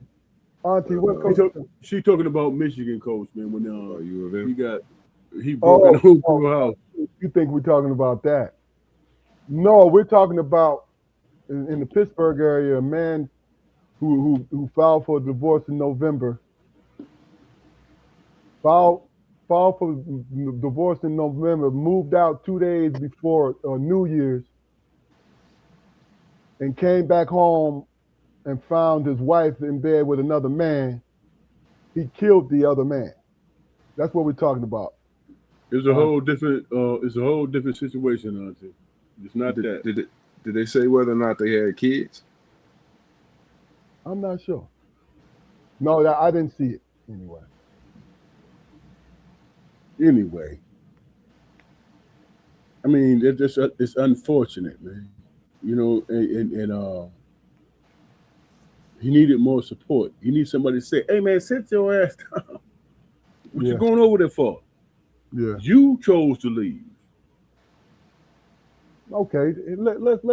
Auntie, what coach? She talking about Michigan coach, man. When U of M? he broke in the whole house. You think we're talking about that? No, we're talking about in the Pittsburgh area, a man who filed for divorce in November. Filed for divorce in November, moved out 2 days before New Year's, and came back home and found his wife in bed with another man. He killed the other man. That's what we're talking about. It's a whole different situation, Auntie. It's not that. Did they say whether or not they had kids? I'm not sure. No, I didn't see it anyway. Anyway, I mean, it's unfortunate, man. You know, and he needed more support. He needs somebody to say, "Hey, man, sit your ass down. What you going over there for? Yeah. You chose to leave." Okay, let's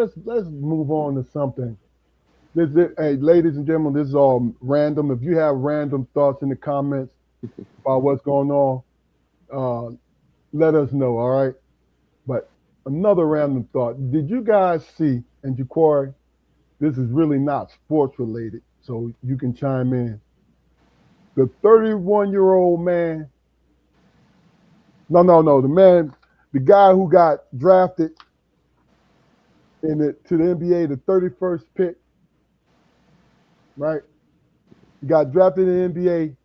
move on to something. Hey, ladies and gentlemen, this is all random. If you have random thoughts in the comments about what's going on, let us know. All right. But another random thought: did you guys see? And Jaquari, this is really not sports related, so you can chime in. The 31-year-old man. No, the guy who got drafted to the NBA, the 31st pick, right? He got drafted in the NBA,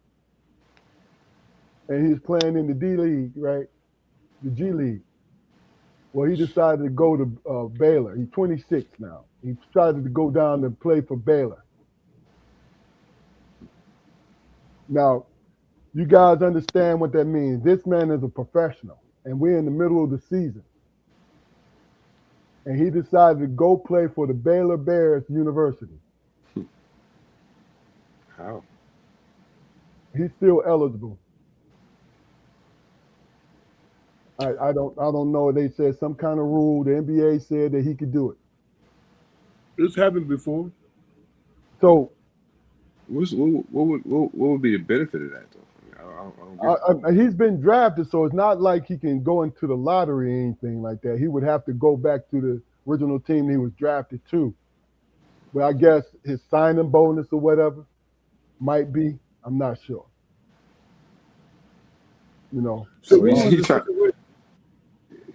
and he's playing in the D League, right? The G League. Well, he decided to go to Baylor. He's 26 now. He decided to go down and play for Baylor. Now, you guys understand what that means. This man is a professional, and we're in the middle of the season. And he decided to go play for the Baylor Bears University. How? He's still eligible. I don't know. They said some kind of rule. The NBA said that he could do it. This happened before. So, what would be the benefit of that, though? He's been drafted, so it's not like he can go into the lottery or anything like that. He would have to go back to the original team he was drafted to. But I guess his signing bonus or whatever might be. I'm not sure. You know. So he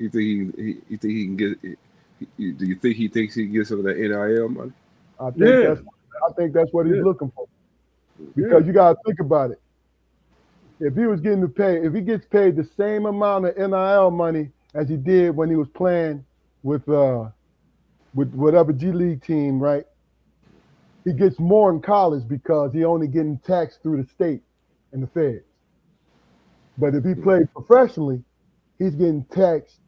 think he can get Do you think he thinks he gets some of that NIL money? Yeah. I think that's what he's Yeah. looking for. Because you gotta think about it. If he was getting paid, if he gets paid the same amount of NIL money as he did when he was playing with whatever G League team, right? He gets more in college because he only getting taxed through the state and the feds. But if he played professionally, he's getting taxed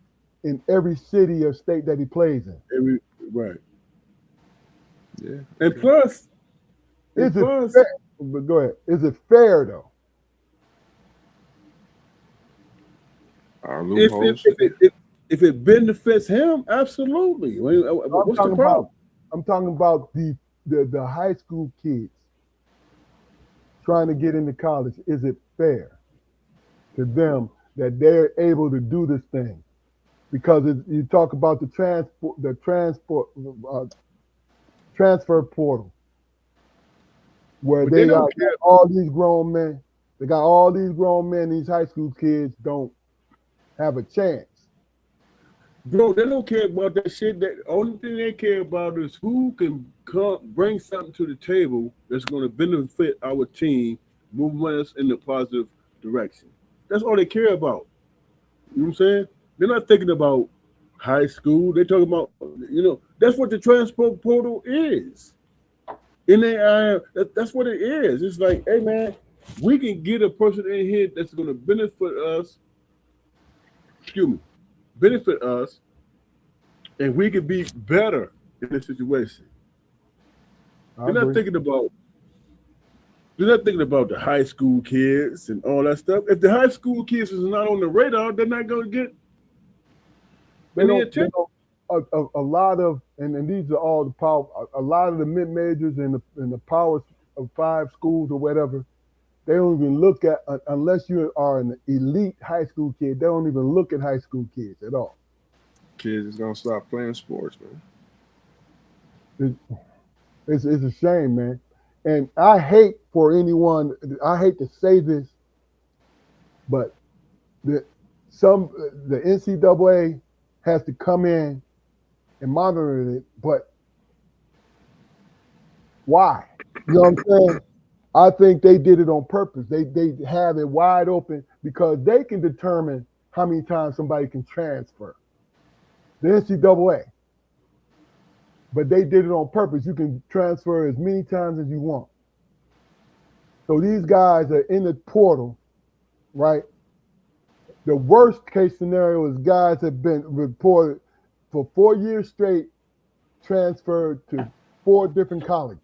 in every city or state that he plays in. Right. Yeah. And plus, Is it fair? But go ahead. Is it fair though? Our loopholes. if it benefits him, absolutely. What's the problem? I'm talking about the high school kids trying to get into college. Is it fair to them that they're able to do this thing? Because you talk about the transfer portal, where But they they don't got care. all these grown men. They got all these grown men. These high school kids don't have a chance. Bro, they don't care about that shit. The only thing they care about is who can bring something to the table that's going to benefit our team, moving us in the positive direction. That's all they care about. You know what I'm saying? They're not thinking about high school. They're talking about, that's what the transport portal is. That's what it is. It's like, hey, man, we can get a person in here that's going to benefit us. Benefit us, and we could be better in this situation. They're not thinking about the high school kids and all that stuff. If the high school kids is not on the radar, they're not going to get any attention. A lot of, and these are all the power. A lot of the mid majors and the Power of 5 schools or whatever, they don't even look at, unless you are an elite high school kid, they don't even look at high school kids at all. Kids is gonna stop playing sports, man. It's a shame, man. And I hate to say this, but the NCAA has to come in and monitor it, but why? You know what I'm saying? I think they did it on purpose. They have it wide open because they can determine how many times somebody can transfer. The NCAA. But they did it on purpose. You can transfer as many times as you want. So these guys are in the portal, right? The worst case scenario is guys have been reported for 4 years straight, transferred to 4 different colleges.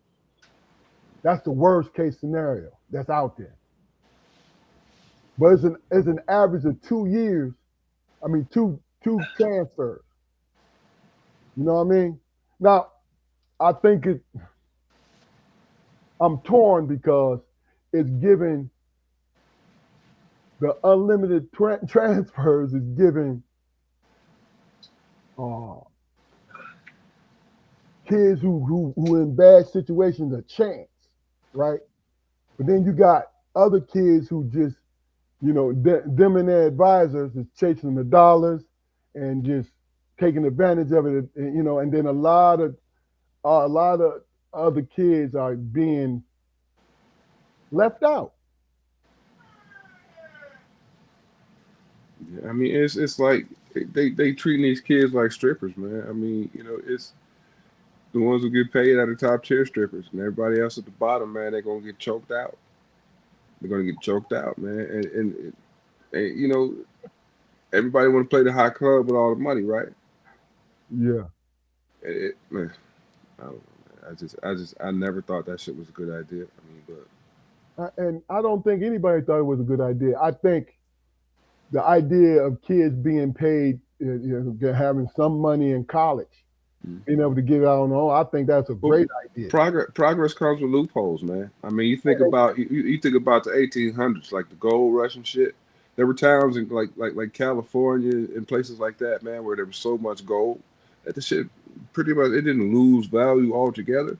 That's the worst case scenario that's out there. But it's an average of 2 years. I mean, two transfers. You know what I mean? Now, I think I'm torn because it's giving the unlimited transfers is giving kids who in bad situations a chance, right? But then you got other kids who just, them and their advisors is chasing the dollars and just taking advantage of it, and then a lot of other kids are being left out. Yeah, I mean, it's like they treating these kids like strippers, man. I mean, it's the ones who get paid are the top tier strippers, and everybody else at the bottom, man, they're gonna get choked out. They're gonna get choked out, man, and everybody want to play the hot club with all the money, right? Yeah. Man, I don't know, man. I never thought that shit was a good idea. I mean, but and I don't think anybody thought it was a good idea. I think the idea of kids being paid, having some money in college, being able to get out on their own, I think that's a great idea. Progress comes with loopholes, man. I mean, you think about the 1800s, like the gold rush and shit. There were towns in like California and places like that, man, where there was so much gold that the shit pretty much it didn't lose value altogether.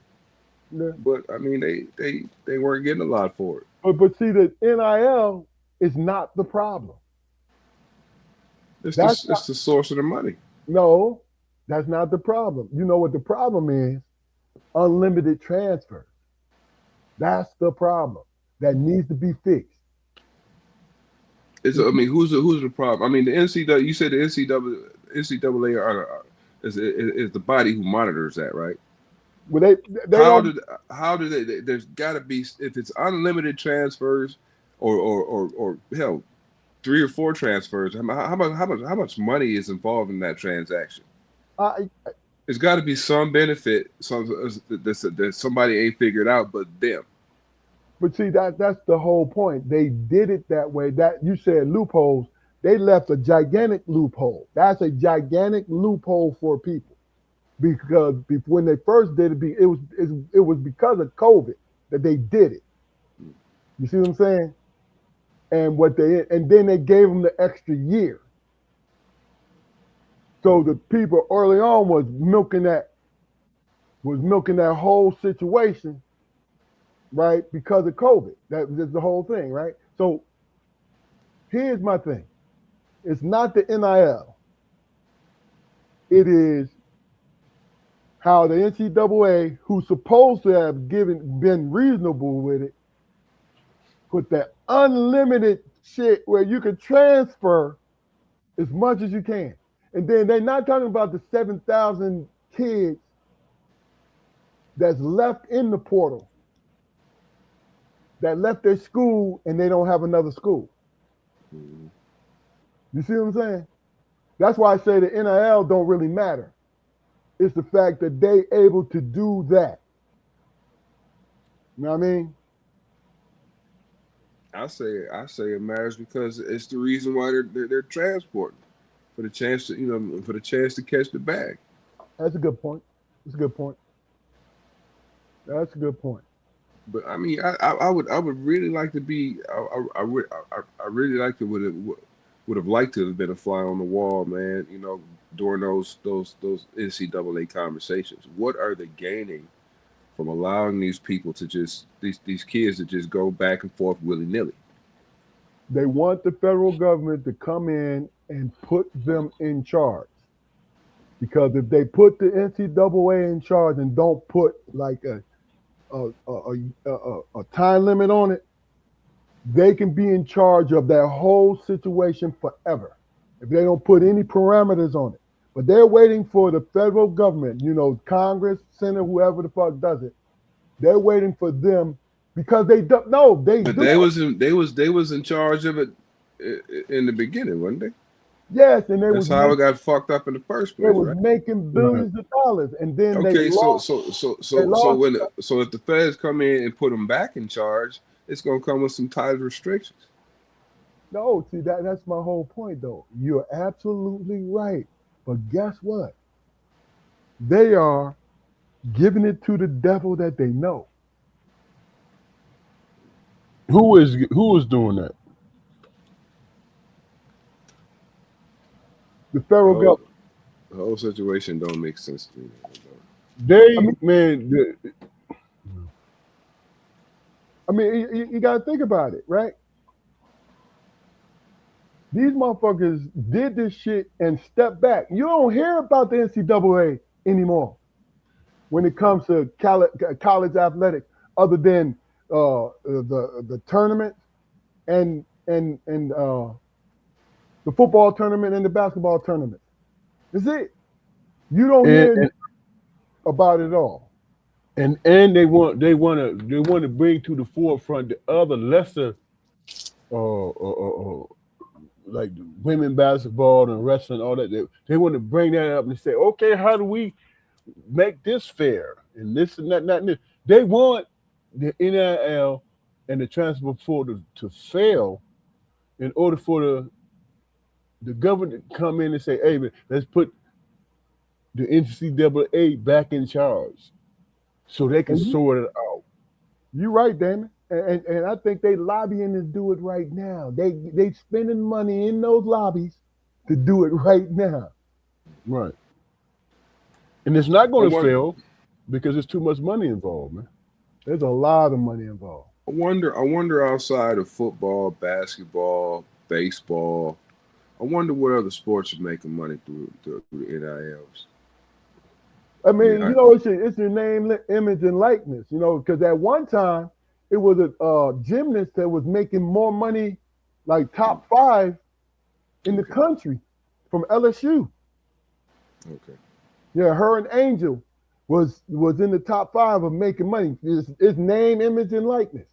Yeah. But I mean, they weren't getting a lot for it. But see, the NIL is not the problem. It's the source of the money. No, That's not the problem. You know what the problem is? Unlimited transfer. That's the problem that needs to be fixed. I mean, who's the problem? I mean, the NCAA. You said the NCAA is the body who monitors that, right? Well, they How don't. did they? There's got to be, if it's unlimited transfers, or hell, 3 or 4 transfers. How much money is involved in that transaction? I, There's got to be some benefit, that somebody ain't figured out, but them. but see, that's the whole point. They did it that way. That you said loopholes. They left a gigantic loophole. That's a gigantic loophole for people because when they first did it, it was because of COVID that they did it. You see what I'm saying? And then they gave them the extra year. So the people early on was milking that whole situation, right? Because of COVID. That was the whole thing, right? So here's my thing. It's not the NIL. It is how the NCAA, who's supposed to have been reasonable with it, put that unlimited shit where you can transfer as much as you can. And then they're not talking about the 7,000 kids that's left in the portal, that left their school and they don't have another school. Mm-hmm. You see what I'm saying? That's why I say the NIL don't really matter. It's the fact that they able to do that. You know what I mean? I say it matters because it's the reason why they're transporting, for the chance to catch the bag. That's a good point. That's a good point. That's a good point. But I mean, I would really like to be. I really like to would have liked to have been a fly on the wall, man. During those NCAA conversations. What are they gaining from allowing these people to these kids to just go back and forth willy-nilly? They want the federal government to come in and put them in charge. Because if they put the NCAA in charge and don't put like a time limit on it, they can be in charge of that whole situation forever if they don't put any parameters on it. But they're waiting for the federal government, Congress, Senate, whoever the fuck does it. They're waiting for them because they don't. No, they. But do. they was in charge of it in the beginning, wasn't they? Yes, and that's how it got fucked up in the first place. They was making billions of dollars, and then okay, they lost. So if the feds come in and put them back in charge, it's gonna come with some tight restrictions. No, see that's my whole point, though. You're absolutely right, but guess what? They are giving it to the devil that they know. Who is doing that? The federal government. The whole situation don't make sense to me. You got to think about it, right? These motherfuckers did this shit and stepped back. You don't hear about the NCAA anymore when it comes to college athletics, other than the tournament and the football tournament and the basketball tournament. That's it. You don't hear about it all. And they want to bring to the forefront the other lesser like women basketball and wrestling, all that. They want to bring that up and say, okay, how do we make this fair? And this and that, and this. They want the NIL and the transfer portal to fail in order for the government to come in and say, hey, man, let's put the NCAA back in charge so they can sort it out. You're right, Damon. And I think they lobbying to do it right now. They spending money in those lobbies to do it right now. Right. And it's not going to fail because there's too much money involved, man. There's a lot of money involved. I wonder outside of football, basketball, baseball, I wonder what other sports are making money through the NILs. I mean, Yeah, it's your name, image, and likeness. Because at one time it was a gymnast that was making more money, like top 5 in the okay, country, from LSU. okay. Yeah, her and Angel was in the top 5 of making money. It's name, image, and likeness.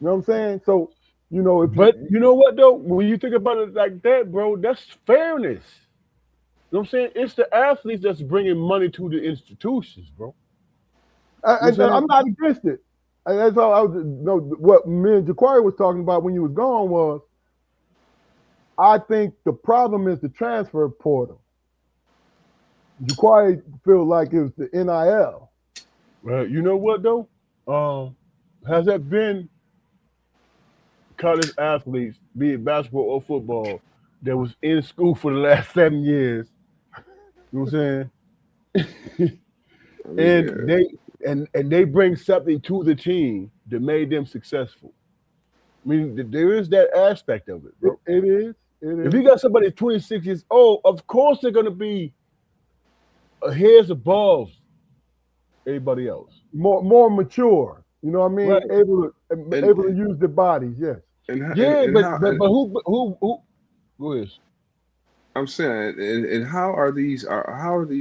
You know what I'm saying? So, if But you know what though? When you think about it like that, bro, that's fairness. You know what I'm saying? It's the athletes that's bringing money to the institutions, bro. You know what I'm I'm saying? not against it. And that's all I was. What me and Jaquari was talking about when you was gone was, I think the problem is the transfer portal. Jaquari feel like it was the NIL. Well, you know what though? Has that been college athletes, be it basketball or football, that was in school for the last 7 years? You know what I'm saying? I mean, and yeah. they bring something to the team that made them successful. I mean, there is that aspect of it, bro. It is. If you got somebody 26 years old, of course they're gonna be heads above everybody else. More mature. You know what I mean? Right. Able to use their bodies. Yes. Yeah, and but how but, but who go ahead. I'm saying, and how are these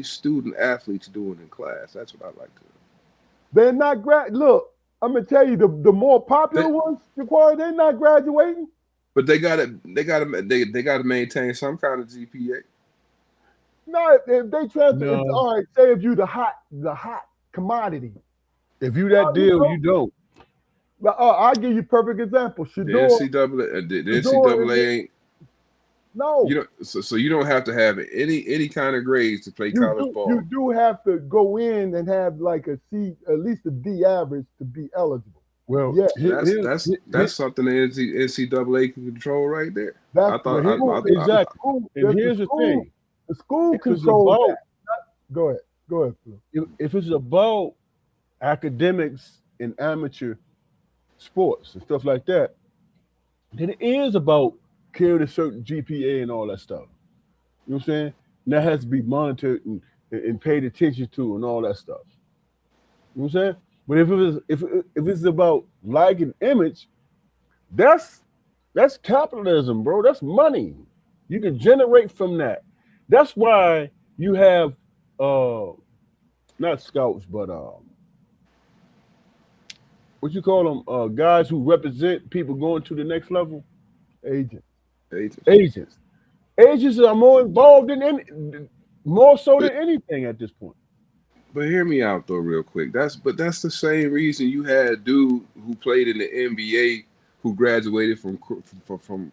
student athletes doing in class? That's what I like to. They're not Look, I'm gonna tell you, the more popular They, ones, Jaquari, they're not graduating. but they gotta maintain some kind of GPA. No, if they transfer, No, all right. Say if you the hot commodity. if you that deal, you don't. I'll give you a perfect example. The Shador, NCAA ain't. no. You don't. So you don't have to have any kind of grades to play college You ball. do have to go in and have like a C, at least a D average to be eligible. Well, Yeah, That's something the NCAA can control right there. that's I the thought. school. exactly. And That's the here's the school. thing: The school if it's controls about that. Go ahead. Go ahead, Phil. if it's about academics and amateur sports and stuff like that, then it is about carrying a certain GPA and all that stuff. You know what I'm saying? And that has to be monitored and paid attention to and all that stuff. You know what I'm saying? But if it's about like and image, that's capitalism, bro. That's money. You can generate from that. That's why you have not scouts, but what you call them? Guys who represent people going to the next level. Agent. Agents. Agents are more involved more so than anything at this point. But hear me out though, real quick. That's the same reason you had a dude who played in the NBA who graduated from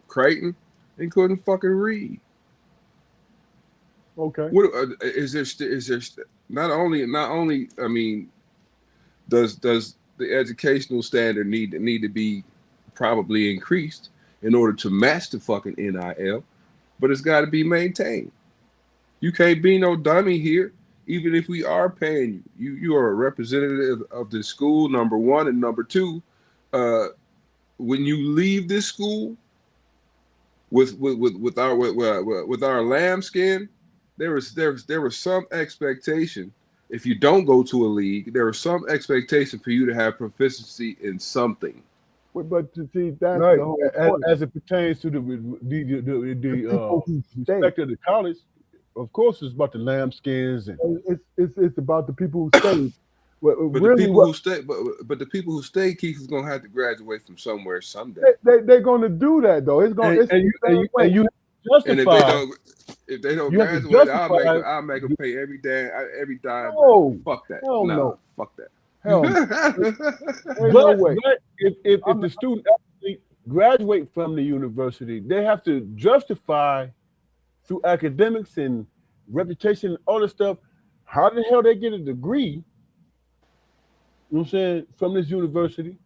Creighton and couldn't fucking read. Okay. What is there not only I mean, does the educational standard need to be probably increased in order to match the fucking NIL, but it's got to be maintained. You can't be no dummy here. Even if we are paying you are a representative of the school. Number one, and number two, when you leave this school with our lambskin, there was some expectation. If you don't go to a league, there was some expectation for you to have proficiency in something. But to see, that's Right. the whole point. As it pertains to the People who stay. respect of the college, of course, it's about the lambskins and It's about the people who stay. But Really, the people who stay, but the people who stay, Keith, is gonna have to graduate from somewhere someday. they're going to do that though. It's going. and you And justify. if they don't You have to graduate, justify. I'll make them pay every dime. No, Fuck that. hell no. Fuck that. Hell no. Ain't no But, way. but if the student actually graduate from the university, they have to justify through academics and reputation and all this stuff. How the hell they get a degree? You know what I'm saying, from this university,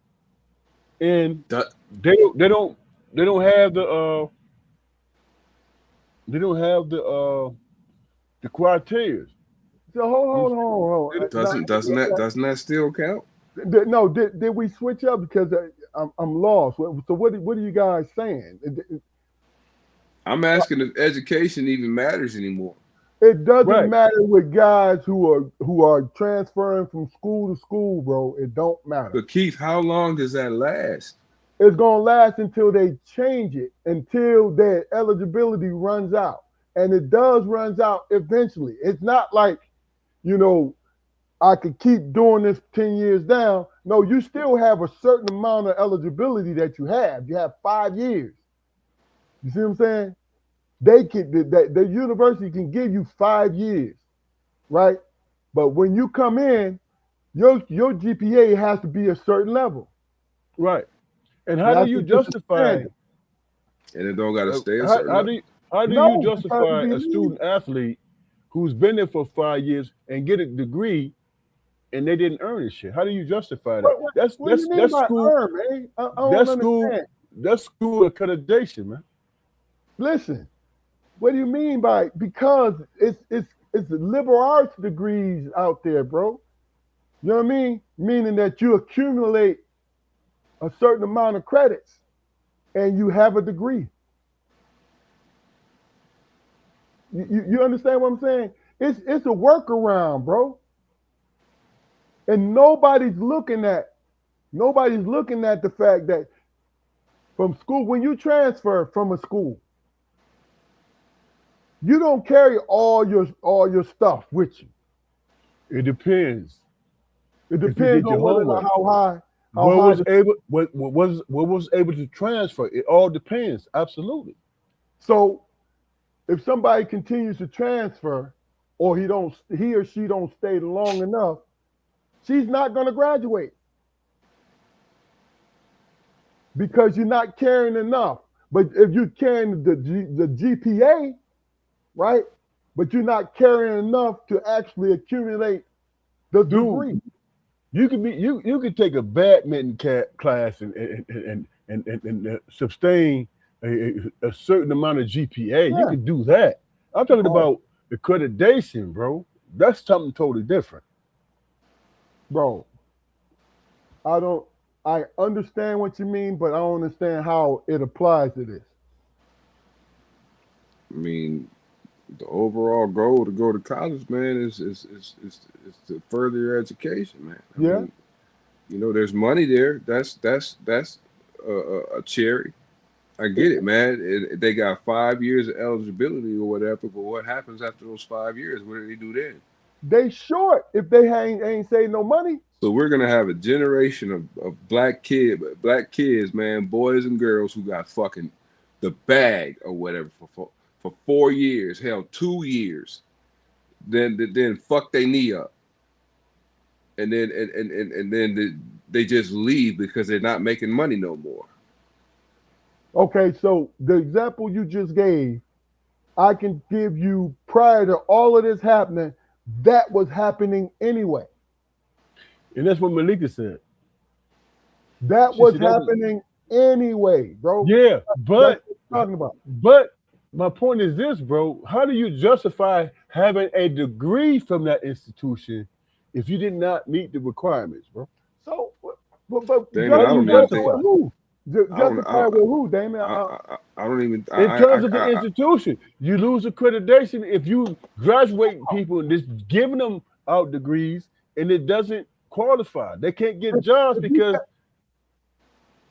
and That- they don't have the criteria. So hold on. doesn't that still count? No, did we switch up because I'm lost? So what are you guys saying? I'm asking if education even matters anymore. It doesn't Right. matter with guys who are transferring from school to school, bro. It don't matter. But Keith, how long does that last? It's gonna last until they change it, until their eligibility runs out. And it does runs out eventually. It's not like, you know, I could keep doing this 10 years down. No, you still have a certain amount of eligibility that you have. You have 5 years. You see what I'm saying? They can the university can give you 5 years, right? But when you come in, your GPA has to be a certain level. Right. And how do That's you just the justify standard. And it don't gotta stay a how, certain how do level. you, how do you No, because justify we a need. student athlete who's been there for 5 years and get a degree and they didn't earn this shit? How do you justify that? What, what, That's what do you mean that's by school earn, man? I don't that's school understand. that's school accreditation, man. Listen, what do you mean by because it's liberal arts degrees out there, bro? You know what I mean? Meaning that you accumulate a certain amount of credits and you have a degree. You understand what I'm saying? It's a workaround, bro. And nobody's looking at the fact that from school, when you transfer from a school, you don't carry all your stuff with you. It depends. It If you depends did on your whether or not homework. how What high was able what was able to transfer? It all depends. Absolutely. so if somebody continues to transfer or he or she don't stay long enough, she's not going to graduate because you're not carrying enough. But if you're carrying the GPA, right? But you're not carrying enough to actually accumulate the Dude, degree. you could take a badminton class and sustain a certain amount of GPA. You Yeah, could do that. I'm talking bro, about accreditation, bro. That's something totally different. bro. I understand what you mean, but I don't understand how it applies to this. I mean, the overall goal to go to college, man, is to further your education, man. I Yeah, mean, there's money there. That's a cherry. I get it, man. They got 5 years of eligibility or whatever, but what happens after those 5 years? What do they do then? they short if they ain't saved no money. So we're gonna have a generation of black kids, man, boys and girls who got fucking the bag or whatever for 4 years, hell, 2 years, then fuck their knee up, and then they just leave because they're not making money no more. Okay, so the example you just gave, I can give you prior to all of this happening, that was happening anyway. And that's what Malika said. That She was said that was, happening anyway, bro. yeah, That's what I'm talking about. but my point is this, bro. How do you justify having a degree from that institution if you did not meet the requirements, bro? So, but Damon, I How do you don't even justify think justify? who? I don't Justify with who, Damon? I don't even In terms of the institution, you lose accreditation if you graduate people and just giving them out degrees and it doesn't qualify. They can't get jobs because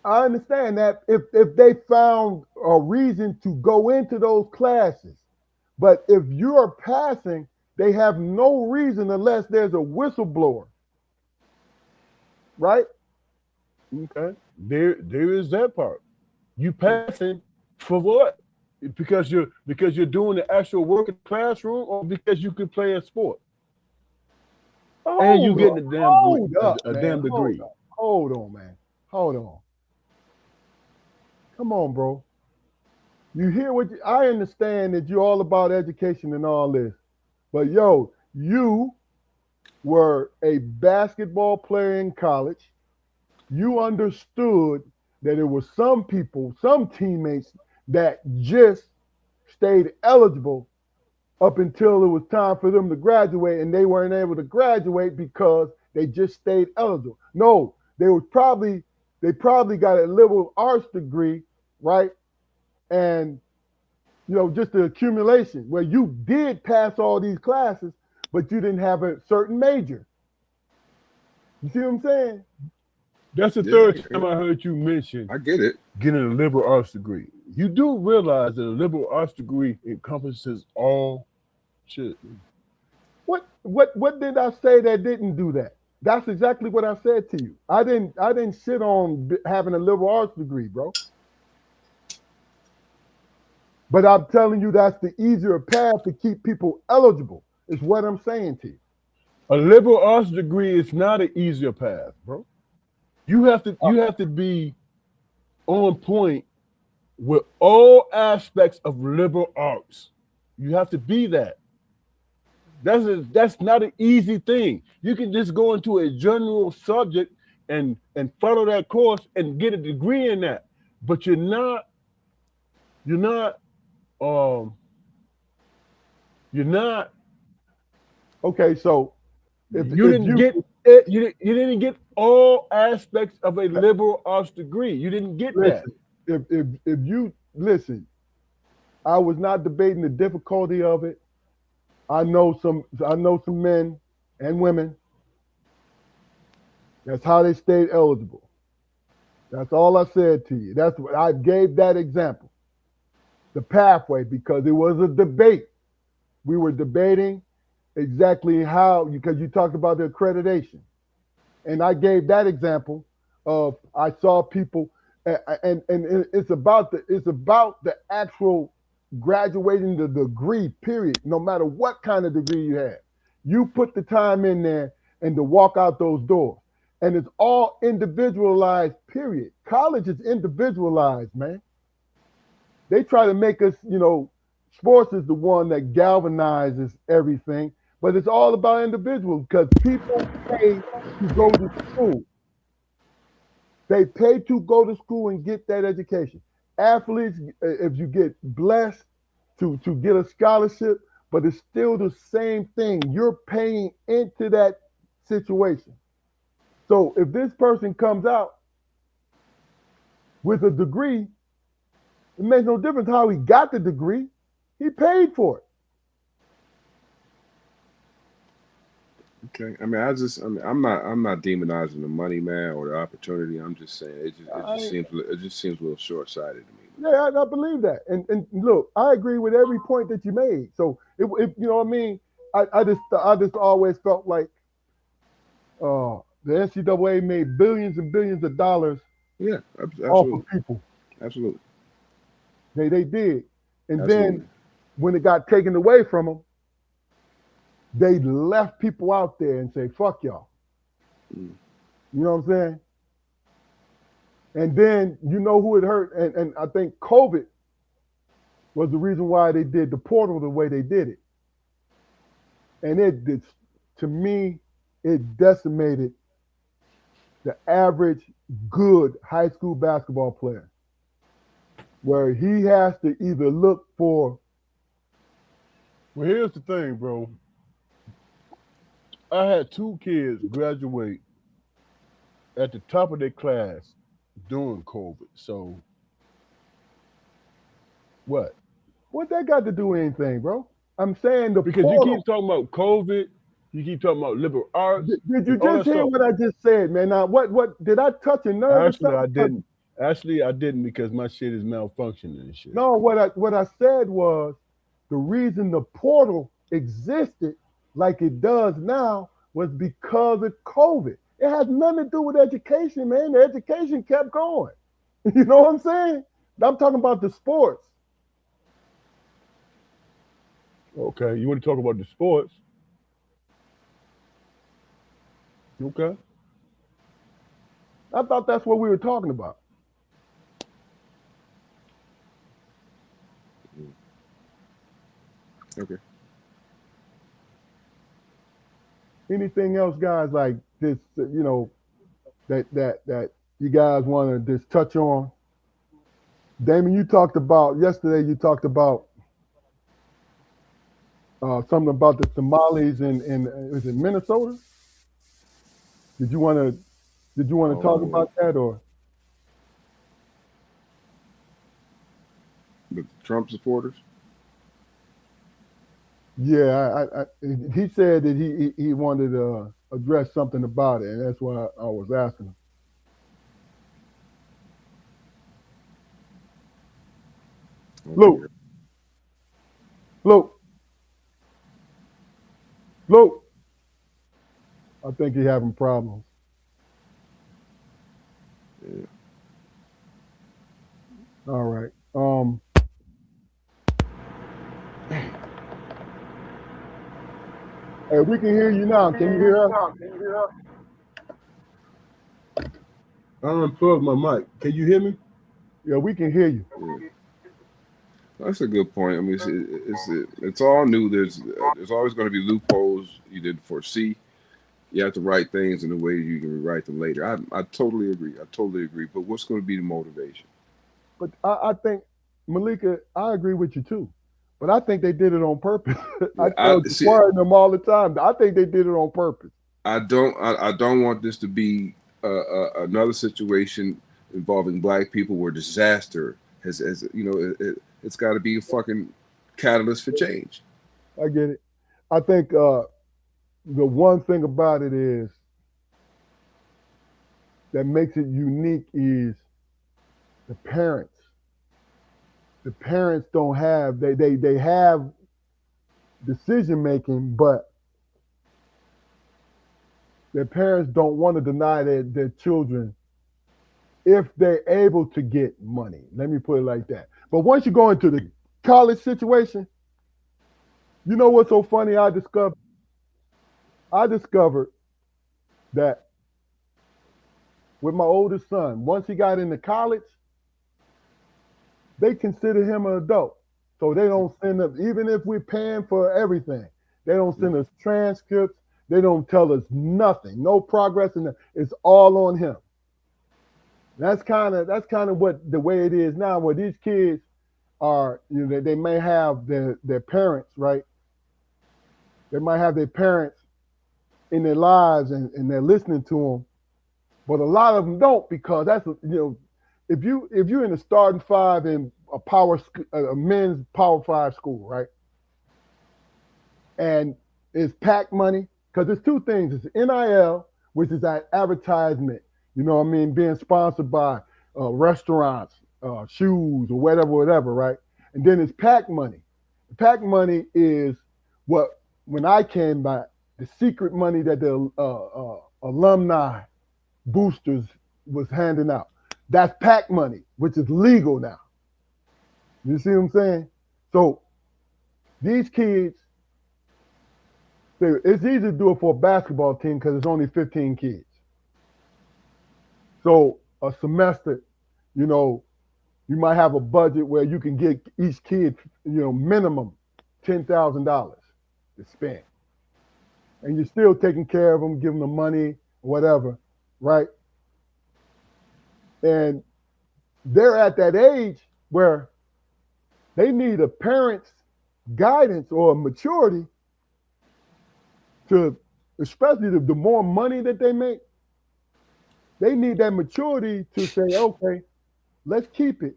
I understand that if they found a reason to go into those classes, but if you are passing, they have no reason unless there's a whistleblower, right? okay, there is that part. You passing for what? Because you're doing the actual work in the classroom, or because you can play a sport and you getting Hold up, a man. damn degree. Hold on, man. Hold on. Come on, bro. You hear I understand that you're all about education and all this, but yo, you were a basketball player in college. You understood that there were some people, some teammates that just stayed eligible up until it was time for them to graduate, and they weren't able to graduate because they just stayed eligible. No, they probably got a liberal arts degree, right? And just the accumulation where you did pass all these classes, but you didn't have a certain major. You see what I'm saying? That's the Yeah, third time I heard you mention I get it. getting a liberal arts degree. You do realize that a liberal arts degree encompasses all shit. What did I say that didn't do that? That's exactly what I said to you. I didn't shit on having a liberal arts degree, bro. But I'm telling you that's the easier path to keep people eligible, is what I'm saying to you. A liberal arts degree is not an easier path, bro. You have to be on point with all aspects of liberal arts. You have to be that. That's not an easy thing. You can just go into a general subject and follow that course and get a degree in that, but you're not Okay, so you didn't get all aspects of a liberal arts degree. You didn't get that. listen, if you listen, I was not debating the difficulty of it. I know some men and women. That's how they stayed eligible. That's all I said to you. That's what I gave that example. The pathway, because it was a debate. We were debating exactly how, because you talked about the accreditation. And I gave that example of I saw people and it's about the actual graduating the degree, period. No matter what kind of degree you have, you put the time in there and to walk out those doors. And it's all individualized, period. College is individualized, man. They try to make us, sports is the one that galvanizes everything, but it's all about individuals because people pay to go to school. They pay to go to school and get that education. Athletes, if you get blessed to get a scholarship, but it's still the same thing. You're paying into that situation. So if this person comes out with a degree, it makes no difference how he got the degree. He paid for it. Okay. I mean, I'm not demonizing the money, man, or the opportunity. I'm just saying it just seems a little short sighted to me. Yeah, I believe that. And look, I agree with every point that you made. So if you know what I mean, I just always felt like the NCAA made billions and billions of dollars off of people. Absolutely. They did. And Absolutely. then when it got taken away from them, they left people out there and say, fuck y'all. You know what I'm saying? And then you know who it hurt? And I think COVID was the reason why they did the portal the way they did it. And it did, to me, it decimated the average good high school basketball player, where he has to either look for. Well, here's the thing, bro. I had 2 kids graduate at the top of their class during COVID. So, what? What that got to do with anything, bro? I'm saying because portal. You keep talking about COVID, you keep talking about liberal arts. Did you just hear what I just said, man? Now, what did I touch a nerve? Actually, I didn't. Actually, I didn't because my shit is malfunctioning and shit. No, what I said was the reason the portal existed like it does now was because of COVID. It has nothing to do with education, man. The education kept going. You know what I'm saying? I'm talking about the sports. Okay, you want to talk about the sports? Okay. I thought that's what we were talking about. Okay. Anything else, guys, like this, that you guys want to just touch on? Damon, you talked about yesterday. You talked about something about the Somalis in is it Minnesota? Did you want to talk about that or? The Trump supporters? Yeah, he said that he wanted to address something about it, and that's why I was asking him. Okay. Luke, Luke, Luke. I think he's having problems. Yeah. All right. Hey, we can hear you now. Can you hear us? I unplugged my mic. Can you hear me? Yeah, we can hear you. Yeah. That's a good point. I mean, it's all new. There's always going to be loopholes you didn't foresee. You have to write things in a way you can rewrite them later. I totally agree. I totally agree. But what's going to be the motivation? But I think Malika, I agree with you too. But I think they did it on purpose. I Yeah, tell I see. Jafar and them all the time. I think they did it on purpose. I don't want this to be another situation involving black people where disaster has it's got to be a fucking catalyst for change. I get it. I think the one thing about it is that makes it unique is the parents. The parents don't have they have decision making, but their parents don't want to deny their children if they're able to get money. Let me put it like that. But once you go into the college situation, you know what's so funny? I discovered that with my oldest son, once he got into college, they consider him an adult. So they don't send us, even if we're paying for everything, they don't send us transcripts. They don't tell us nothing, no progress in it. It's all on him. That's kind of what the way it is now, where these kids are, they may have their parents, right? They might have their parents in their lives and they're listening to them, but a lot of them don't because if you're in the starting five in a men's power five school, right? And it's packed money because there's two things. It's NIL, which is that advertisement, being sponsored by restaurants, shoes, or whatever, right? And then it's pack money. Pack money is when I came back, the secret money that the alumni boosters was handing out. That's pack money, which is legal now. You see what I'm saying? So these kids, it's easy to do it for a basketball team because it's only 15 kids. So a semester, you might have a budget where you can get each kid, minimum $10,000 to spend. And you're still taking care of them, giving them money, whatever, right? And they're at that age where they need a parent's guidance or maturity to, especially the more money that they make, they need that maturity to say, okay, let's keep it.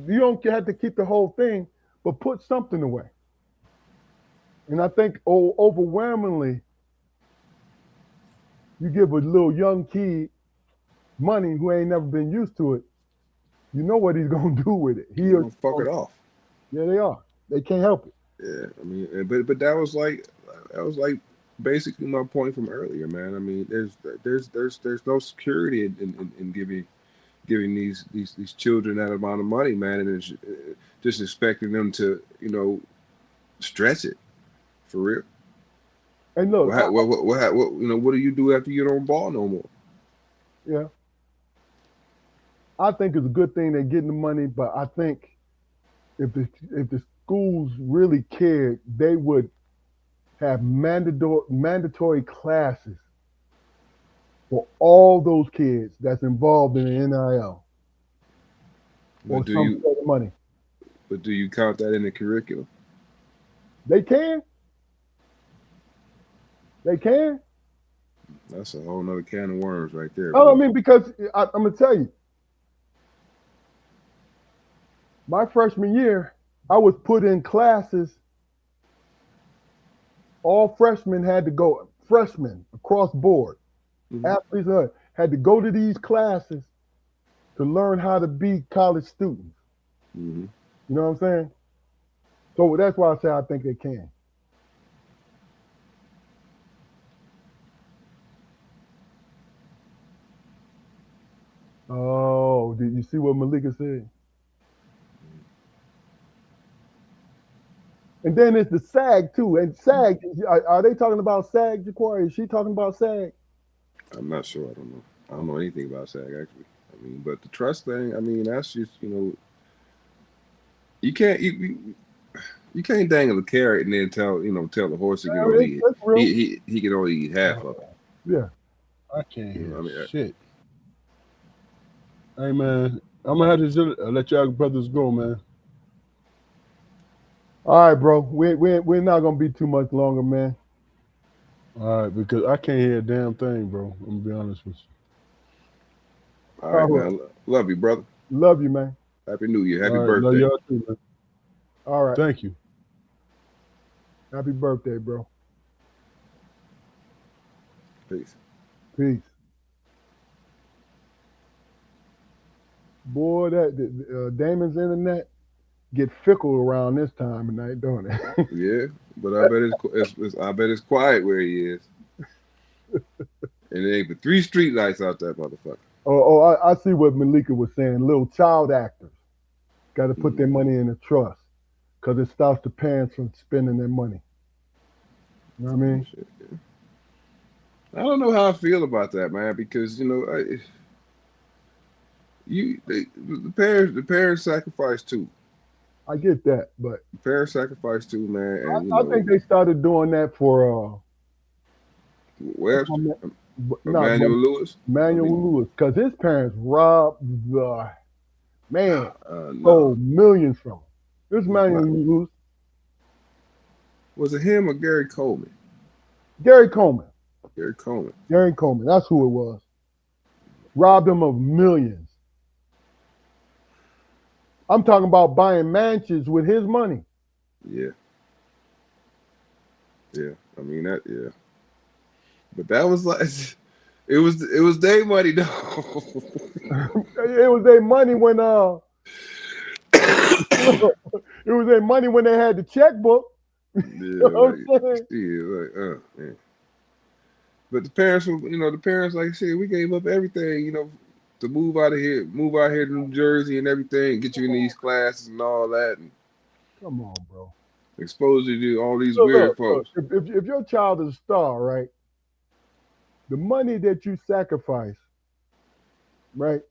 You don't have to keep the whole thing, but put something away. And I think overwhelmingly, you give a little young kid money who ain't never been used to it, you know what he's gonna do with it. You're gonna fuck it off. Yeah, they are. They can't help it. Yeah, I mean, but that was like basically my point from earlier, man. I mean, there's no security in giving these children that amount of money, man, and it's just expecting them to stretch it for real. And look, what do you do after you don't ball no more? Yeah, I think it's a good thing they're getting the money, but I think if the schools really cared, they would have mandatory classes for all those kids that's involved in the NIL or some sort of money. But do you count that in the curriculum? They can. They can. That's a whole nother can of worms right there. Oh, I mean, because I'm gonna tell you, my freshman year, I was put in classes all freshmen had to go. Freshmen across board, Mhm. athletes had to go to these classes to learn how to be college students. Mhm. You know what I'm saying? So that's why I say I think they can. Oh, did you see what Malika said? And then it's the SAG too. And SAG, are they talking about SAG, Jaquari? Is she talking about SAG? I'm not sure. I don't know. I don't know anything about SAG actually. I mean, but the trust thing. I mean, that's just you can't you can't dangle a carrot and then tell the horse he can only eat That's real. he can only eat half of it. Yeah. I can't hear I mean, shit. Hey man, I'm gonna have to let y'all brothers go, man. All right, bro. We're not gonna be too much longer, man. All right, because I can't hear a damn thing, bro. I'm gonna be honest with all All right, right. man. Love you, brother. Love you, man. Happy New Year. you. Happy All right, love birthday. y'all too, man. All right. Thank you. Happy birthday, bro. Peace. Peace. Boy, that Damon's internet get fickle around this time of night, don't it? Yeah, but I bet it's quiet where he is. And there ain't but 3 street lights out that motherfucker. I see what Malika was saying. Little child actors got to put their money in a trust because it stops the parents from spending their money. You know what I mean? Shit, yeah. I don't know how I feel about that, man, because the parents sacrifice too. I get that, but The parents sacrifice too, man, and I think they started doing that for Webster, not Emmanuel Lewis. I Manuel mean, Lewis because his parents robbed the man, no, stole millions from him. This it's Manuel not. Lewis, Was it him or Gary Coleman? Gary Coleman. Gary Coleman. Gary Coleman, that's who it was. Robbed him of millions. I'm talking about buying mansions with his money. Yeah. Yeah. I mean that. Yeah. But that was like it was their money though. It was their money when it was their money when they had the checkbook. You know what I'm saying? Man. But the parents, like I said, we gave up everything, to move out here to New Jersey and everything, get you in these classes and all that, and Come on, bro. expose you to all these Look, weird look. folks. If your child is a star, right? The money that you sacrifice, right?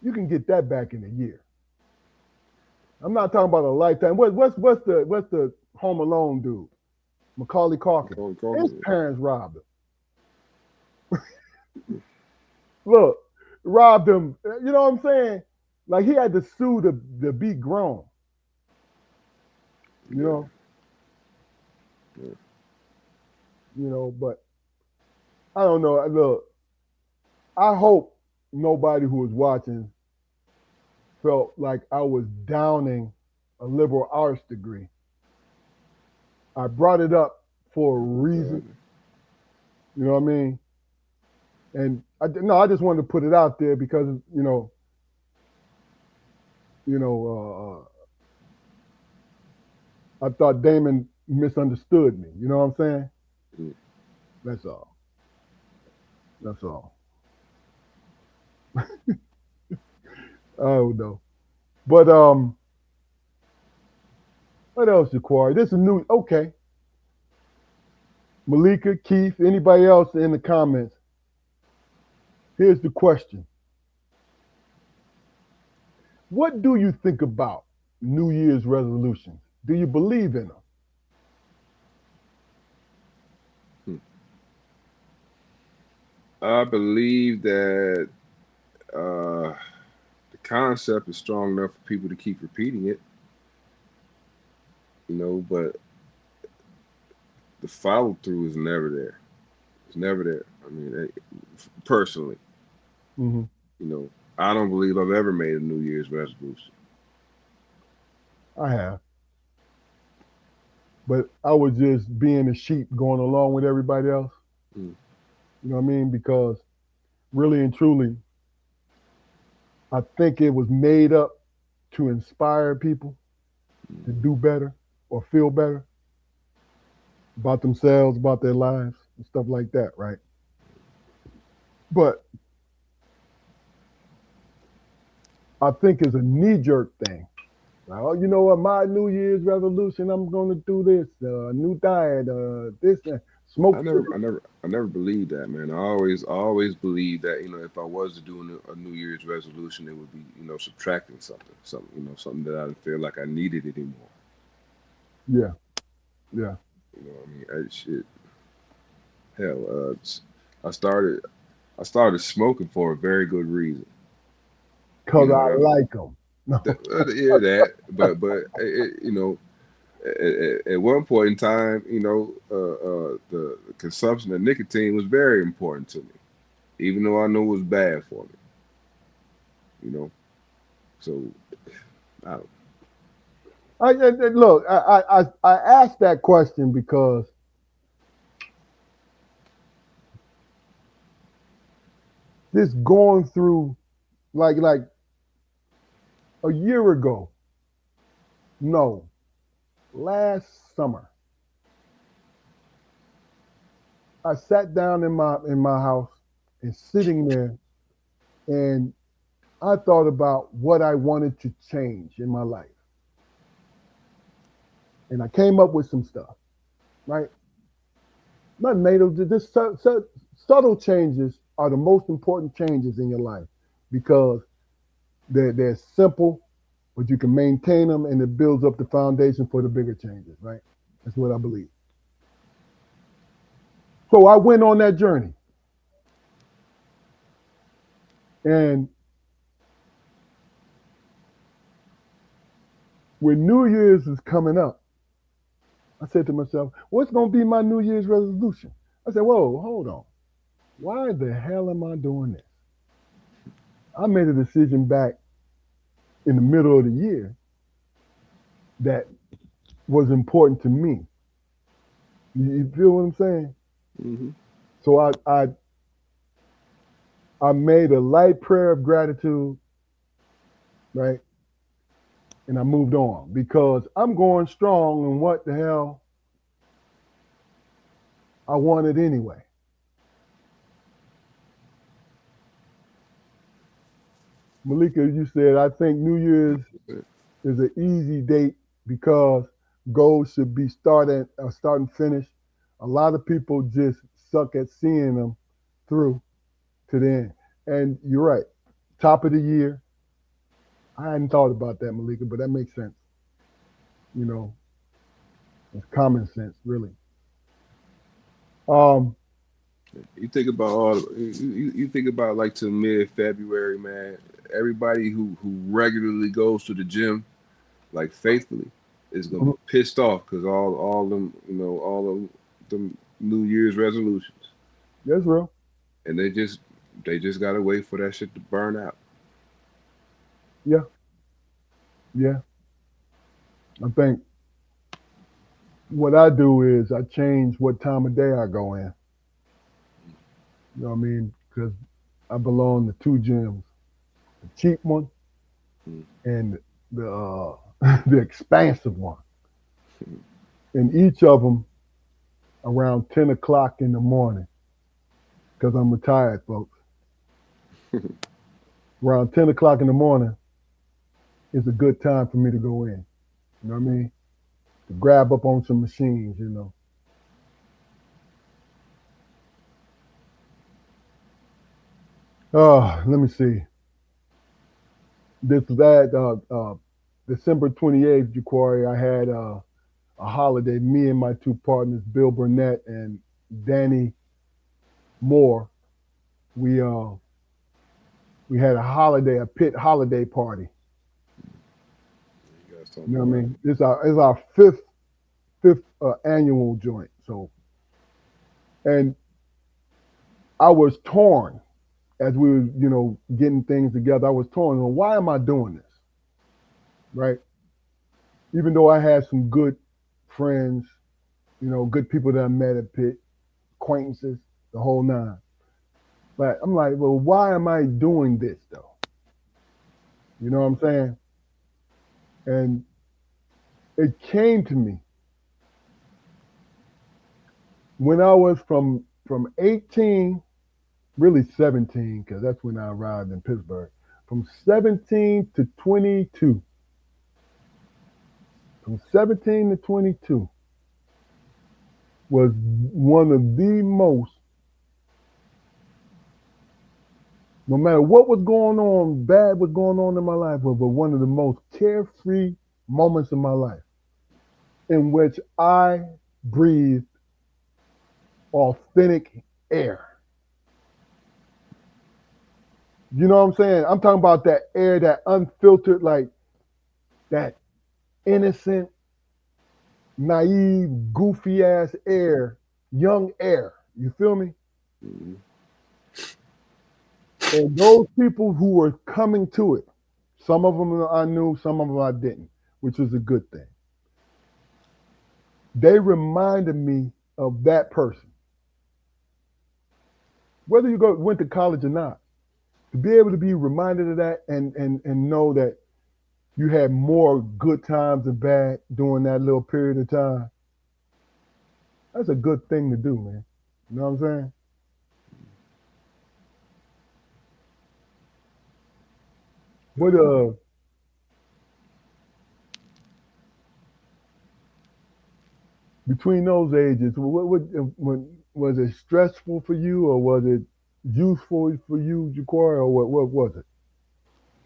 You can get that back in a year. I'm not talking about a lifetime. What's the Home Alone dude? Macaulay Culkin. His parents robbed him. Look, robbed him. You know what I'm saying? Like he had to sue to be grown. You know. Yeah. You know, but I don't know. Look, I hope nobody who was watching felt like I was downing a liberal arts degree. I brought it up for a reason. You know what I mean? And I just wanted to put it out there because I thought Damon misunderstood me. You know what I'm saying? Mm. That's all. That's all. Oh no. But what else, Jaquari? This is new. Okay. Malika, Keith, anybody else in the comments? Here's the question. What do you think about New Year's resolutions? Do you believe in them? I believe that the concept is strong enough for people to keep repeating it, but the follow through is never there. It's never there. I mean, personally, Mm-hmm. I don't believe I've ever made a New Year's resolution. I have. but I was just being a sheep going along with everybody else. Mm. You know what I mean? Because really and truly, I think it was made up to inspire people to do better or feel better about themselves, about their lives, and stuff like that, right? But I think it's a knee-jerk thing. Like, oh, you know what? My New Year's resolution, I'm going to do this, new diet, this, smoke. I never believed that, man. I always believed that, if I was to do a New Year's resolution, it would be, subtracting something, something that I didn't feel like I needed anymore. Yeah, yeah. You know what I mean? Shit, hell, I started, I started smoking for a very good reason. You Because know I what I mean? like them. No. Yeah, that, but at one point in time, the consumption of nicotine was very important to me, even though I knew it was bad for me. You know, so I don't. Look, I asked that question because this going through, like a year ago, no, last summer, I sat down in my house and sitting there, and I thought about what I wanted to change in my life, and I came up with some stuff, right? Nothing made just subtle changes are the most important changes in your life because they're simple, but you can maintain them, and it builds up the foundation for the bigger changes, right? That's what I believe. So I went on that journey, and when New Year's is coming up, I said to myself, what's going to be my New Year's resolution? I said, whoa, hold on. Why the hell am I doing this? I made a decision back in the middle of the year that was important to me. You feel what I'm saying? Mm-hmm. So I made a light prayer of gratitude, right? And I moved on because I'm going strong and what the hell I wanted anyway. Malika, you said I think New Year's is an easy date because goals should be start and finish. A lot of people just suck at seeing them through to the end. And you're right. Top of the year. I hadn't thought about that, Malika, but that makes sense. You know, it's common sense, really. Um, You think about you think about like to mid February, man. Everybody who regularly goes to the gym like faithfully is gonna be pissed off because all them all of them New Year's resolutions, that's real. and they just gotta wait for that shit to burn out. Yeah, yeah. I think what I do is I change what time of day I go in. You know what I mean? Because I belong to two gyms, the cheap one Mm. and the the expansive one. And each of them around 10 o'clock in the morning, because I'm retired, folks. Around 10 o'clock in the morning is a good time for me to go in. You know what I mean? To grab up on some machines. Oh, let me see. This that December 28th, Jaquari, I had a holiday. Me and my two partners, Bill Burnett and Danny Moore, we had a holiday, a pit holiday party. You guys talking You know about what I that? mean? It's our fifth annual joint. So, and I was torn as we were, getting things together. I was torn. Well, why am I doing this? Right? Even though I had some good friends, good people that I met at Pitt, acquaintances, the whole nine. But I'm like, well, why am I doing this though? You know what I'm saying? And it came to me when I was from 18, really 17, because that's when I arrived in Pittsburgh. From 17 to 22. From 17 to 22 was one of the most, no matter what was going on, bad was going on in my life, but one of the most carefree moments of my life in which I breathed authentic air. You know what I'm saying? I'm talking about that air, that unfiltered, like that innocent, naive, goofy ass air, young air. You feel me? Mhm. And those people who were coming to it, some of them I knew, some of them I didn't, which was a good thing. They reminded me of that person. Whether you went to college or not, to be able to be reminded of that and know that you had more good times than bad during that little period of time, that's a good thing to do, man. You know what I'm saying? What between those ages, what was it stressful for you, or was it useful for you, Jaquari, or what was it?